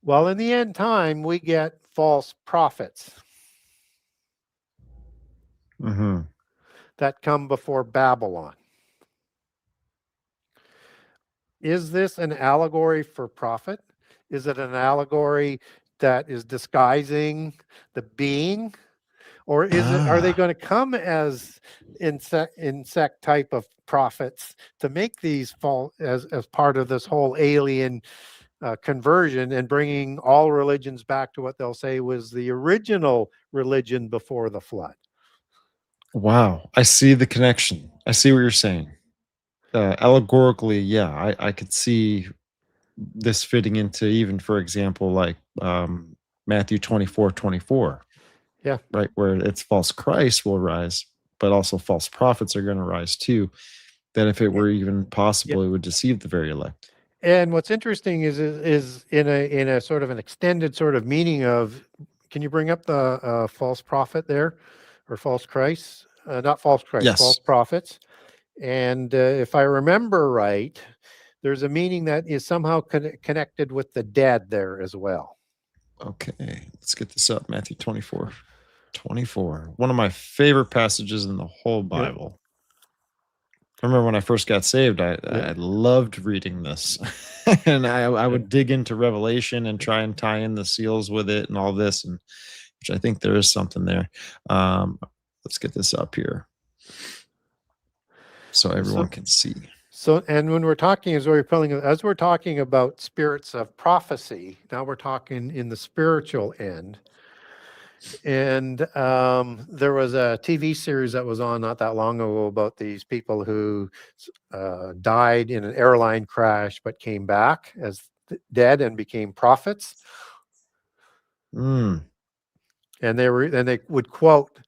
Well, in the end time, we get false prophets that come before Babylon. Is this an allegory for prophet? Is it an allegory that is disguising the being? Or are they going to come as insect type of prophets to make these fall as part of this whole alien conversion and bringing all religions back to what they'll say was the original religion before the flood? Wow. I see the connection. I see what you're saying. Allegorically, yeah, I could see this fitting into, even, for example, like Matthew 24:24. Yeah. Right, where it's false Christ will rise, but also false prophets are going to rise too. That if it were even possible, it would deceive the very elect. And what's interesting is in a sort of an extended sort of meaning of, can you bring up the false prophet there, or false Christ? Not false Christ, Yes. false prophets. And if I remember right, there's a meaning that is somehow connected with the dead there as well. Okay, let's get this up. Matthew 24:24. One of my favorite passages in the whole Bible. I remember when I first got saved, I loved reading this. And I would dig into Revelation and try and tie in the seals with it and all this, and which I think there is something there. Let's get this up here so everyone can see. So, and when we're talking, as we're talking about spirits of prophecy, now we're talking in the spiritual end. And there was a TV series that was on not that long ago about these people who died in an airline crash but came back as dead and became prophets. Mm. And they would quote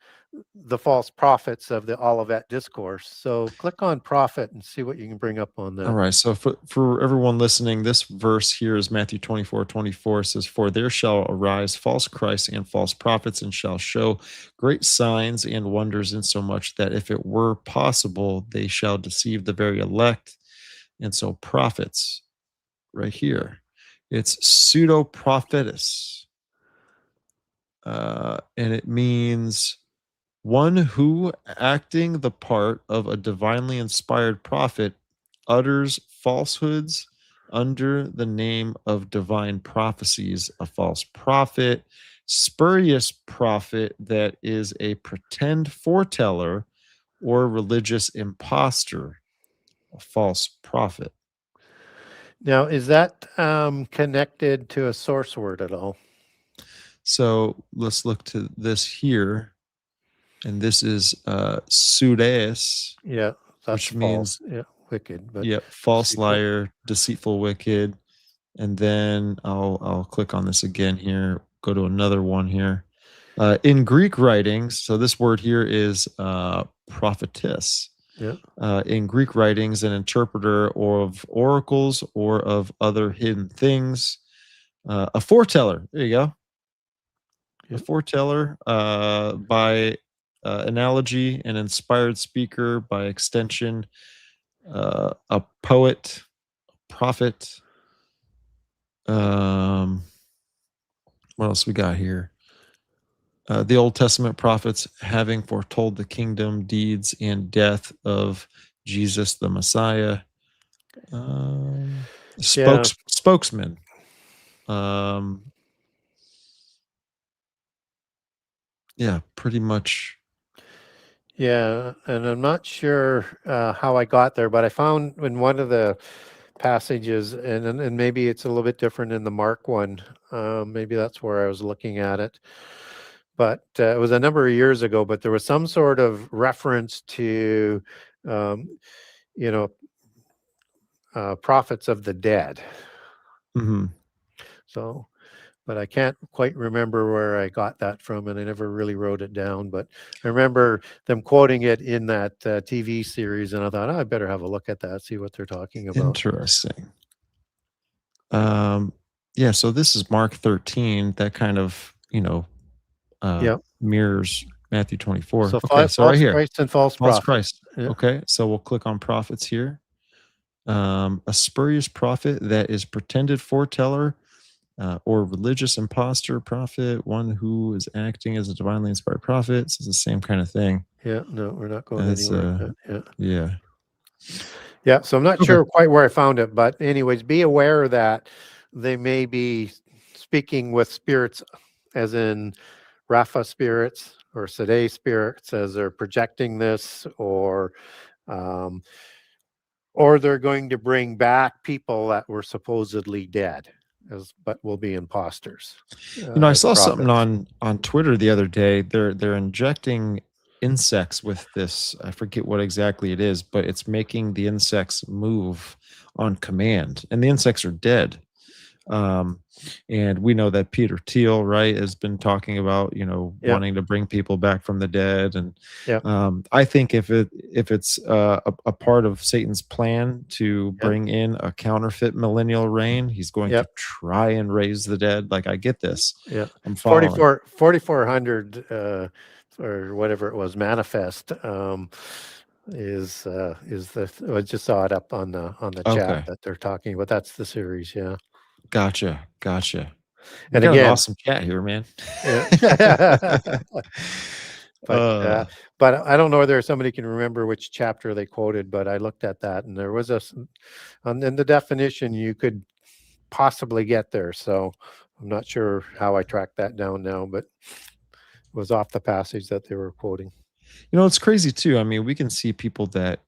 the false prophets of the Olivet Discourse. So click on prophet and see what you can bring up on All that. right. So for everyone listening, this verse here is Matthew 24:24 says, "For there shall arise false Christs and false prophets, and shall show great signs and wonders, insomuch that if it were possible, they shall deceive the very elect." And so prophets right here, it's pseudo prophetess. And it means one who, acting the part of a divinely inspired prophet, utters falsehoods under the name of divine prophecies, a false prophet, spurious prophet that is a pretend foreteller, or religious impostor, a false prophet. Now, is that connected to a source word at all? So let's look to this here. And this is pseudeus, Yeah, that's which false. means, Yeah, wicked. But yeah, false, deceitful. liar, deceitful, wicked. And then I'll click on this again here, go to another one here. In Greek writings, so this word here is prophetess. Yeah. In Greek writings, an interpreter of oracles or of other hidden things. A foreteller. There you go. A Yep. foreteller, by analogy, an inspired speaker, by extension, a poet, prophet. What else we got here? The Old Testament prophets having foretold the kingdom, deeds, and death of Jesus the Messiah. Yeah. Spokesman. Yeah, pretty much. Yeah, and I'm not sure how I got there, but I found in one of the passages, and maybe it's a little bit different in the Mark one. Maybe that's where I was looking at it. But it was a number of years ago, but there was some sort of reference to, um, you know, prophets of the dead. Mhm. So, but I can't quite remember where I got that from, and I never really wrote it down. But I remember them quoting it in that TV series, and I thought, oh, I better have a look at that, see what they're talking about. Interesting. Yeah, so this is Mark 13. That kind of, Yeah. mirrors Matthew 24. So Okay, so right false here, Christ and false false prophet. Christ. Yeah. Okay, so we'll click on prophets here. A spurious prophet that is pretended foreteller, or religious impostor prophet, one who is acting as a divinely inspired prophet. So it's the same kind of thing. Yeah. No, we're not going That's anywhere with that. Yeah. yeah. Yeah. So I'm not Okay. sure quite where I found it, but anyways, be aware that they may be speaking with spirits, as in Rapha spirits or Sade spirits, as they're projecting this, um, or they're going to bring back people that were supposedly dead, but will be imposters. I As saw something prophets. on Twitter the other day. They're injecting insects with this. I forget what exactly it is, but it's making the insects move on command, and the insects are dead. And we know that Peter Thiel, right, has been talking about, Yeah. wanting to bring people back from the dead. And Yeah. I think if it's a part of Satan's plan to bring in a counterfeit millennial reign, he's going to try and raise the dead. Like, I get this. Yeah. I'm following. 4,400 or whatever it was, manifest is the I just saw it up on the Okay. chat that they're talking about. That's the series. Yeah. Gotcha. We And got an again, awesome chat here, man. yeah. But I don't know whether somebody can remember which chapter they quoted, but I looked at that and there was in the definition you could possibly get there. So I'm not sure how I tracked that down now, but it was off the passage that they were quoting. It's crazy too. I mean, we can see people that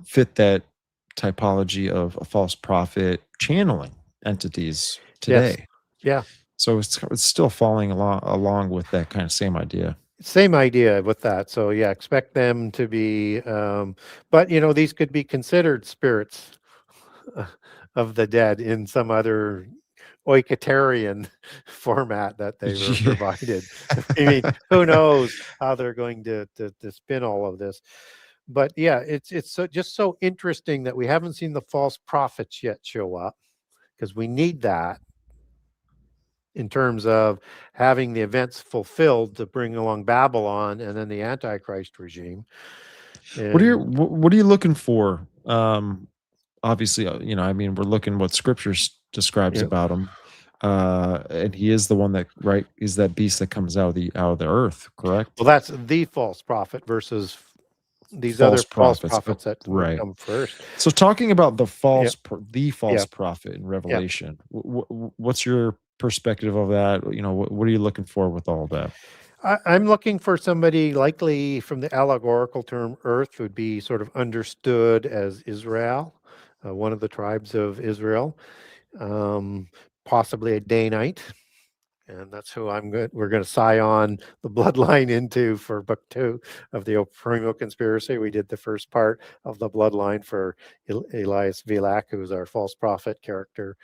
fit that typology of a false prophet channeling entities today. Yes. Yeah. So it's still falling along with that kind of same idea. Same idea with that. So yeah, expect them to be, but these could be considered spirits of the dead in some other oikatarian format that they were Yeah. provided. I mean, who knows how they're going to spin all of this. But yeah, it's just so interesting that we haven't seen the false prophets yet show up, because we need that in terms of having the events fulfilled to bring along Babylon and then the Antichrist regime. And What are you looking for? Obviously, I mean, we're looking what scriptures describes yeah, about him. And he is the one that, right, is that beast that comes out of the earth, correct? well, that's the false prophet versus these other False false prophets. prophets that would Right. come first. So talking about the Yeah, false yeah, prophet in yeah. Revelation, what's your perspective of that? What are you looking for with all that? I'm looking for somebody likely from the allegorical term earth would be sort of understood as Israel, one of the tribes of Israel, um, possibly a Danite. And that's who we're going to sigh on the bloodline into for book 2 of the Primo Conspiracy. We did the first part of the bloodline for Elias Vilak, who's our false prophet character.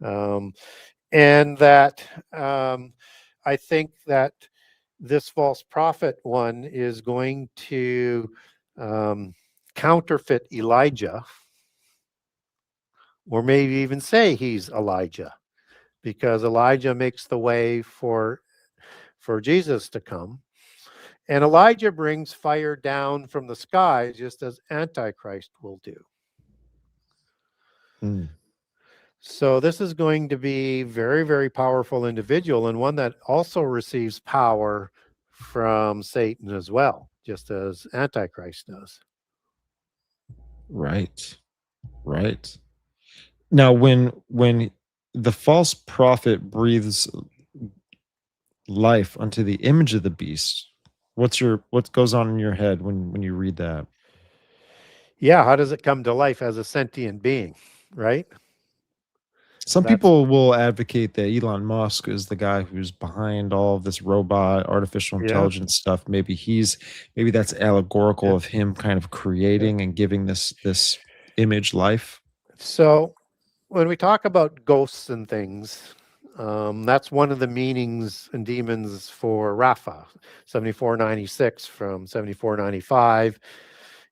And that I think that this false prophet one is going to counterfeit Elijah, or maybe even say he's Elijah, because Elijah makes the way for Jesus to come. And Elijah brings fire down from the sky, just as Antichrist will do. Mm, So this is going to be very, very powerful individual, and one that also receives power from Satan as well, just as Antichrist does. right. Right. Now, when the false prophet breathes life unto the image of the beast, what goes on in your head when you read that? Yeah, how does it come to life as a sentient being, right? Some That's people will advocate that Elon Musk is the guy who's behind all of this robot, artificial yeah, intelligence stuff. Maybe that's allegorical yeah, of him kind of yeah. creating and giving this image life. So when we talk about ghosts and things, that's one of the meanings and demons for Rapha, 7496 from 7495,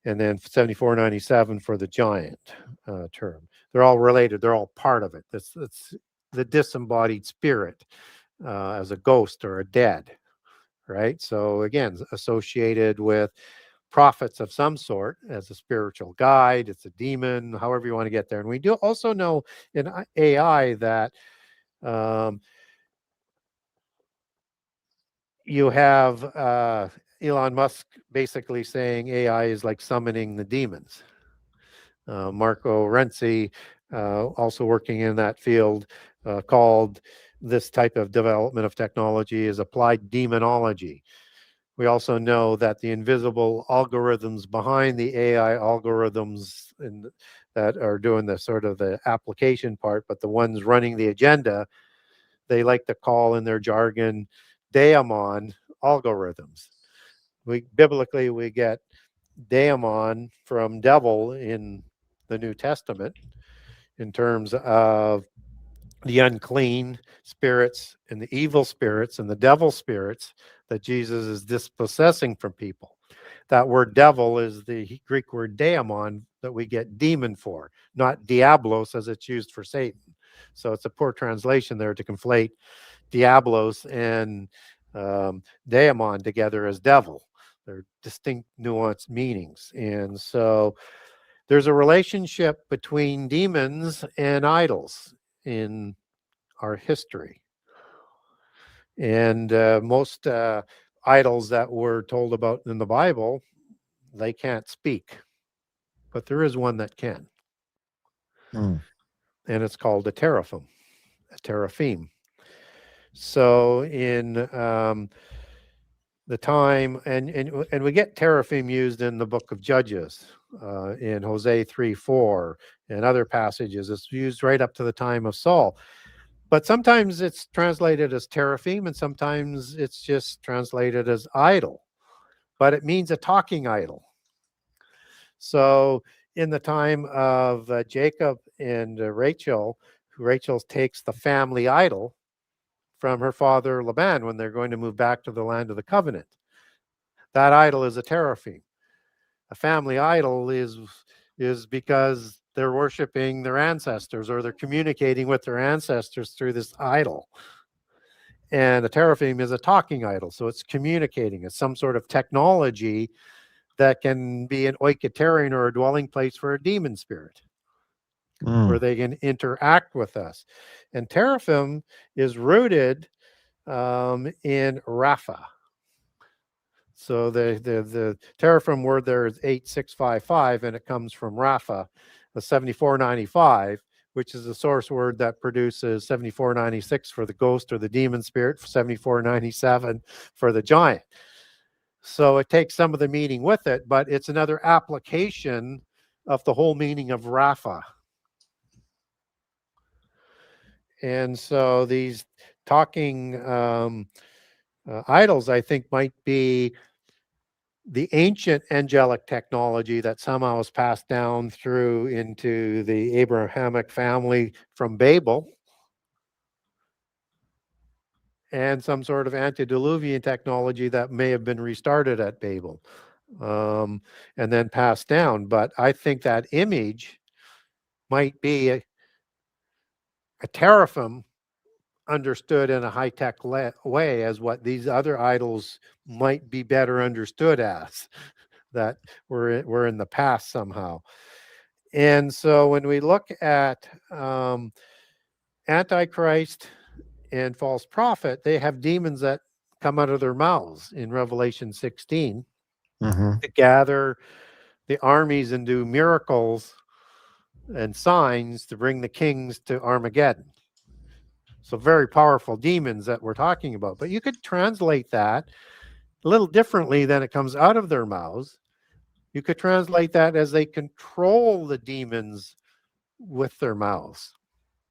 and then 7497 for the giant term. They're all related. They're all part of it. It's the disembodied spirit as a ghost or a dead, right? So again, associated with prophets of some sort as a spiritual guide. It's a demon, however you want to get there. And we do also know in AI that you have Elon Musk basically saying AI is like summoning the demons. Marco Renzi, also working in that field, called this type of development of technology is applied demonology. We also know that the invisible algorithms behind the AI algorithms that are doing the sort of the application part, but the ones running the agenda, they like to call in their jargon daemon algorithms. Biblically we get daemon from devil in the New Testament in terms of the unclean spirits and the evil spirits and the devil spirits that Jesus is dispossessing from people. That word devil is the Greek word daemon that we get demon for, not diablos as it's used for Satan. So it's a poor translation there to conflate diablos and daemon together as devil. They're distinct, nuanced meanings. And so there's a relationship between demons and idols in our history. And most idols that we're told about in the Bible, they can't speak, but there is one that can. Mm, And it's called a teraphim, a teraphim. So in the time, and we get teraphim used in the book of Judges, in Hosea 3:4 and other passages. It's used right up to the time of Saul. But sometimes it's translated as teraphim, and sometimes it's just translated as idol. But it means a talking idol. So in the time of Jacob and Rachel, Rachel takes the family idol from her father Laban when they're going to move back to the land of the covenant. That idol is a teraphim. A family idol is because they're worshiping their ancestors, or they're communicating with their ancestors through this idol. And a teraphim is a talking idol, so it's communicating. It's some sort of technology that can be an oiketerion, or a dwelling place for a demon spirit, where they can interact with us. And teraphim is rooted in Rapha. So the teraphim word there is 8655, and it comes from Rapha, the 7495, which is the source word that produces 7496 for the ghost or the demon spirit, 7497 for the giant. So it takes some of the meaning with it, but it's another application of the whole meaning of Rapha. And so these talking idols, I think, might be the ancient angelic technology that somehow was passed down through into the Abrahamic family from Babel, and some sort of antediluvian technology that may have been restarted at Babel, and then passed down. But I think that image might be a teraphim understood in a high-tech way, as what these other idols might be better understood as, that were in the past somehow. And so when we look at Antichrist and false prophet, they have demons that come out of their mouths in Revelation 16 to gather the armies and do miracles and signs to bring the kings to Armageddon. So very powerful demons that we're talking about. But you could translate that a little differently than it comes out of their mouths. You could translate that as they control the demons with their mouths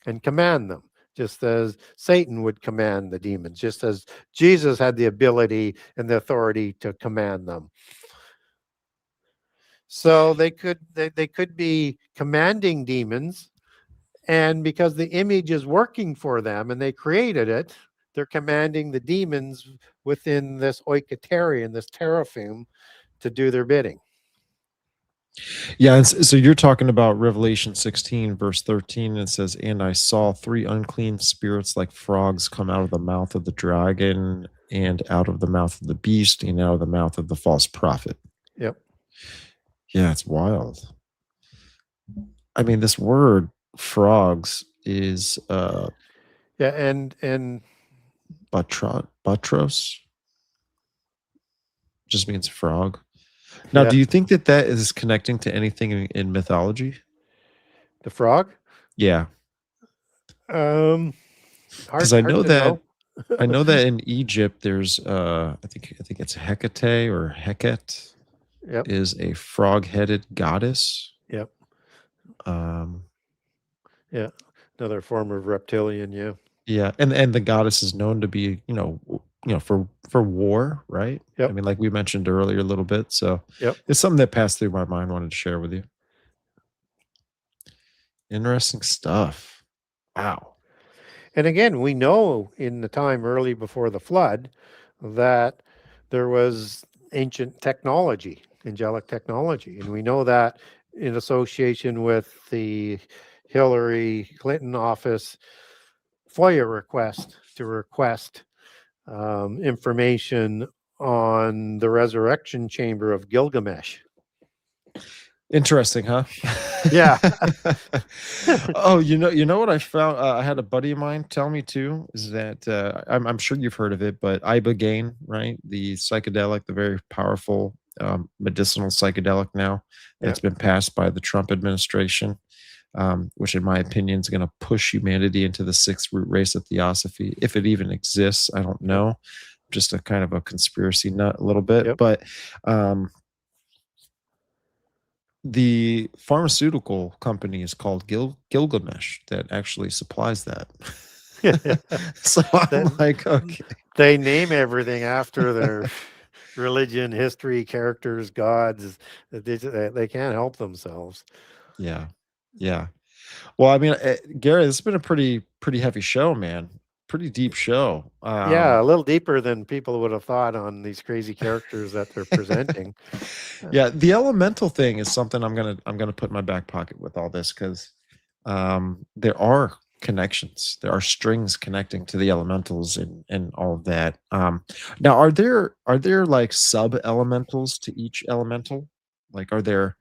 and command them, just as Satan would command the demons, just as Jesus had the ability and the authority to command them. So they could be commanding demons, and because the image is working for them and they created it, they're commanding the demons within this oiketerion, this teraphim, to do their bidding. Yeah, and so you're talking about Revelation 16, verse 13, and it says, "And I saw 3 unclean spirits like frogs come out of the mouth of the dragon, and out of the mouth of the beast, and out of the mouth of the false prophet." Yep. Yeah, it's wild. I mean, this word frogs is Yeah, and butros, just means frog. Now, yeah, do you think that that is connecting to anything in mythology? the frog. Yeah, Hard, because I hard know to that know. I know that in Egypt there's I think it's Hecate or Heket Yep. is a frog-headed goddess. Yep. Um, Yeah. Another form of reptilian. Yeah. yeah, and the goddess is known to be for war, right? I Yep. mean, like we mentioned earlier a little bit. So Yep. it's something that passed through my mind. Wanted to share with you. Interesting stuff. Wow. And again, we know in the time early before the flood that there was ancient technology, angelic technology. And we know that in association with the Hillary Clinton office FOIA request to request information on the resurrection chamber of Gilgamesh. Interesting, huh? Yeah. Oh, you know what I found? I had a buddy of mine tell me too, is that I'm sure you've heard of it, but ibogaine, right? The psychedelic, the very powerful medicinal psychedelic now that's been passed by the Trump administration, which in my opinion is going to push humanity into the 6th root race of theosophy, if it even exists. I don't know. Just a kind of a conspiracy nut a little bit, Yep. but the pharmaceutical company is called Gilgamesh that actually supplies that. So I'm like, okay. They name everything after their religion, history, characters, gods. They can't help themselves. Yeah. Yeah. Well, I mean, Gary, this has been a pretty heavy show, man. Pretty deep show. Yeah, a little deeper than people would have thought on these crazy characters that they're presenting. Yeah, the elemental thing is something I'm gonna put in my back pocket with all this because there are connections. There are strings connecting to the elementals and all of that. Now, are there like sub elementals to each elemental? Like, are there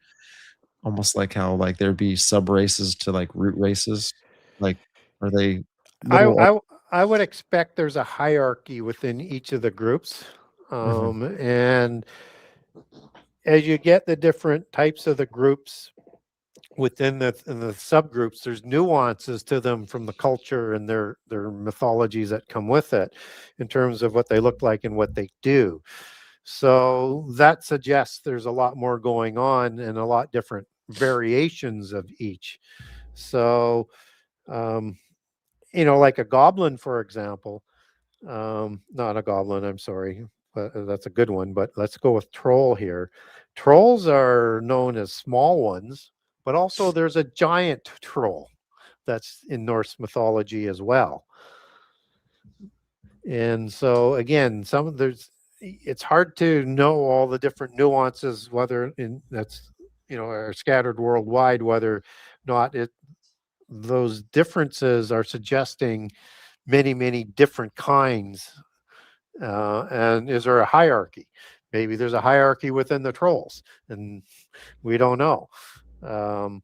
almost like how like there'd be sub races to like root races? Like, are they I, little? I I would expect there's a hierarchy within each of the groups, Mhm, and as you get the different types of the groups within the subgroups, there's nuances to them from the culture and their mythologies that come with it, in terms of what they look like and what they do. So that suggests there's a lot more going on and a lot different variations of each. So, um, like a goblin, for example, not a goblin, I'm sorry, but that's a good one. But let's go with troll here. Trolls are known as small ones, but also there's a giant troll that's in Norse mythology as well. And so again, it's hard to know all the different nuances, whether in that's are scattered worldwide, whether not those differences are suggesting many different kinds. And is there a hierarchy? Maybe there's a hierarchy within the trolls, and we don't know. Um,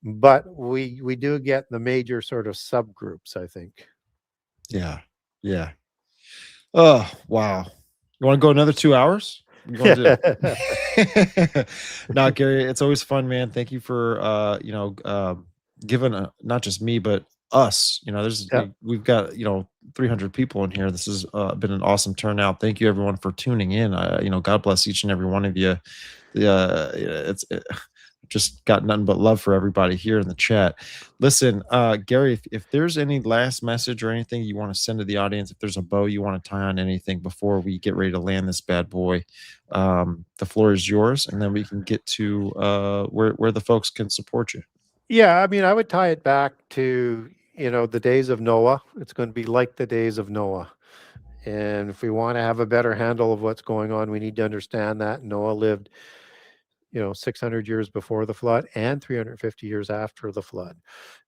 but we do get the major sort of subgroups, I think. yeah, yeah. Oh, wow. You wanna go another 2 hours? You wanna do No, Gary, it's always fun, man. Thank you for, giving, not just me, but us, Yeah. we've got, 300 people in here. This has, been an awesome turnout. Thank you everyone for tuning in. God bless each and every one of you. Just got nothing but love for everybody here in the chat. Listen, Gary, if there's any last message or anything you want to send to the audience, if there's a bow you want to tie on anything before we get ready to land this bad boy, the floor is yours, and then we can get to where the folks can support you. Yeah, I mean, I would tie it back to, the days of Noah. It's going to be like the days of Noah. And if we want to have a better handle of what's going on, we need to understand that Noah lived, 600 years before the flood and 350 years after the flood.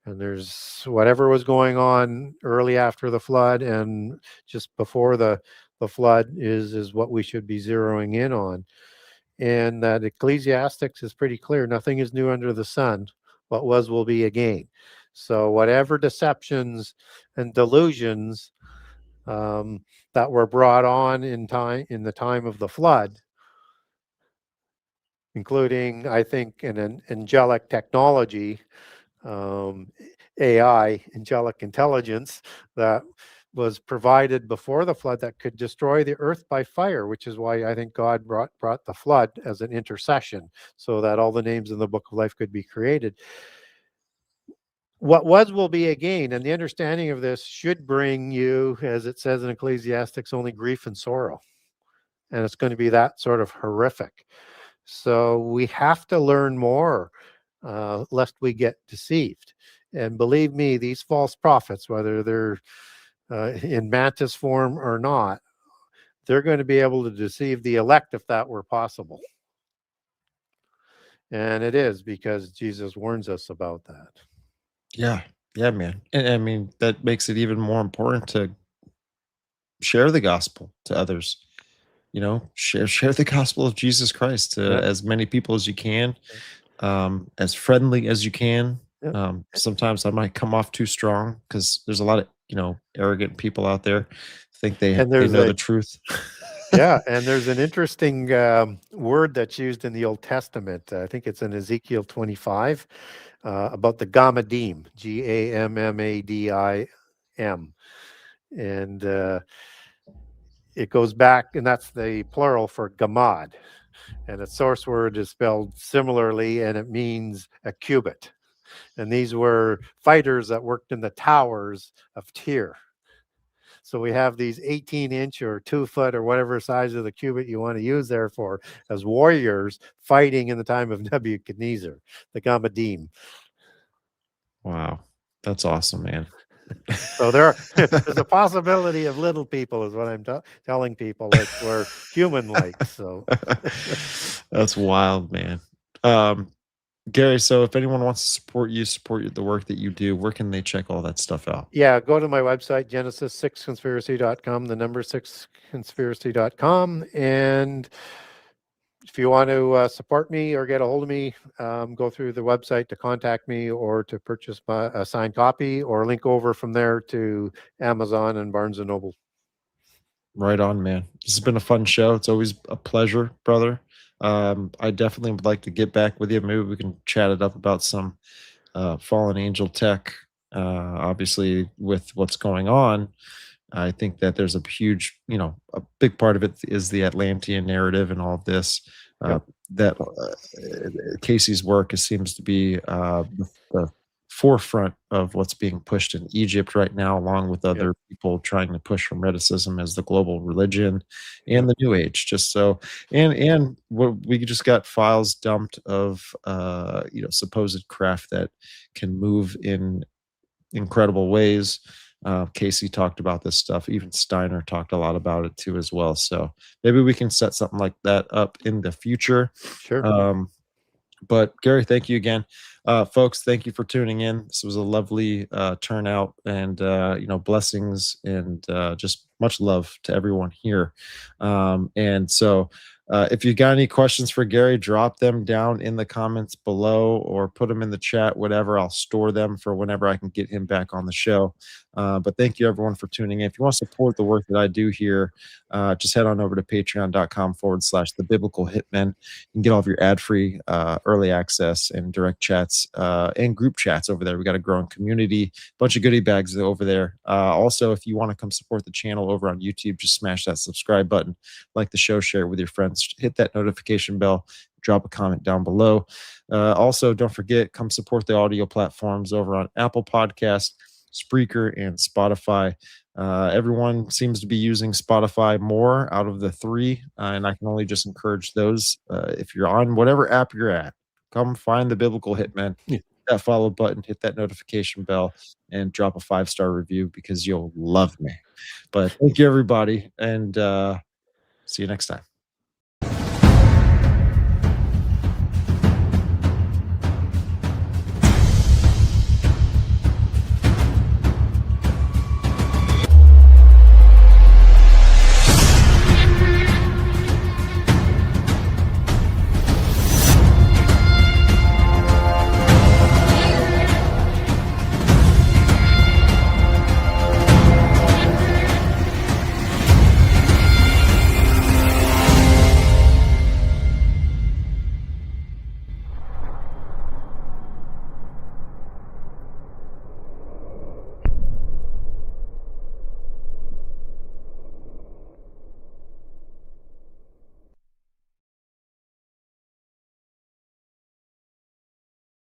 And there's whatever was going on early after the flood and just before the flood is what we should be zeroing in on. And that Ecclesiastics is pretty clear. Nothing is new under the sun. What was will be again. So whatever deceptions and delusions that were brought on in the time of the flood, including, I think, an angelic technology, um, AI, angelic intelligence, that was provided before the flood that could destroy the earth by fire, which is why I think God brought the flood as an intercession, so that all the names in the book of life could be created. What was will be again, and the understanding of this should bring you, as it says in Ecclesiastics, only grief and sorrow. And it's going to be that sort of horrific. So we have to learn more, lest we get deceived. And believe me, these false prophets, whether they're in Mantis form or not, they're going to be able to deceive the elect if that were possible. And it is, because Jesus warns us about that. Yeah, yeah, man. And I mean, that makes it even more important to share the gospel to others. Share the gospel of Jesus Christ to Yeah. as many people as you can, as friendly as you can. Yeah. Sometimes I might come off too strong because there's a lot of arrogant people out there think they And they there's know the truth. yeah, and there's an interesting word that's used in the Old Testament. I think it's in Ezekiel 25, about the Gamadim, Gammadim. And it goes back, and that's the plural for Gamad. And its source word is spelled similarly, and it means a cubit. And these were fighters that worked in the towers of Tyr. So we have these 18-inch or 2-foot or whatever size of the cubit you want to use there for as warriors fighting in the time of Nebuchadnezzar, the Gamadim. Wow. That's awesome, man. So there's a possibility of little people, is what I'm telling people, that we're human-like. So That's wild, man. Gary, so if anyone wants to support the work that you do, where can they check all that stuff out? yeah, go to my website, genesis6conspiracy.com, the number 6conspiracy.com. And if you want to support me or get a hold of me, go through the website to contact me or to purchase a signed copy, or link over from there to Amazon and Barnes & Noble. Right on, man. This has been a fun show. It's always a pleasure, brother. I definitely would like to get back with you. Maybe we can chat it up about some fallen angel tech. Obviously, with what's going on, I think that there's a huge, a big part of it is the Atlantean narrative and all of this. Yep. That Casey's work seems to be the forefront of what's being pushed in Egypt right now, along with other people trying to push Hermeticism as the global religion and the New Age. Just so, and we just got files dumped of supposed craft that can move in incredible ways. Casey talked about this stuff. Even Steiner talked a lot about it too, as well. So maybe we can set something like that up in the future. Sure. But Gary, thank you again. Folks, thank you for tuning in. This was a lovely turnout, and blessings, and just much love to everyone here. And so if you got any questions for Gary, drop them down in the comments below or put them in the chat, whatever. I'll store them for whenever I can get him back on the show. But thank you everyone for tuning in. If you want to support the work that I do here, just head on over to patreon.com/the biblical hitmen. You can get all of your ad-free early access and direct chats and group chats over there. We got a growing community, bunch of goodie bags over there. Also, if you want to come support the channel over on YouTube, just smash that subscribe button, like the show, share it with your friends, hit that notification bell, drop a comment down below. Also, don't forget, come support the audio platforms over on Apple Podcasts, Spreaker, and Spotify. Everyone seems to be using Spotify more out of the three, and I can only just encourage those. If you're on whatever app you're at, come find the Biblical Hitman. Hit that follow button, hit that notification bell, and drop a 5-star review, because you'll love me. But thank you, everybody, and see you next time.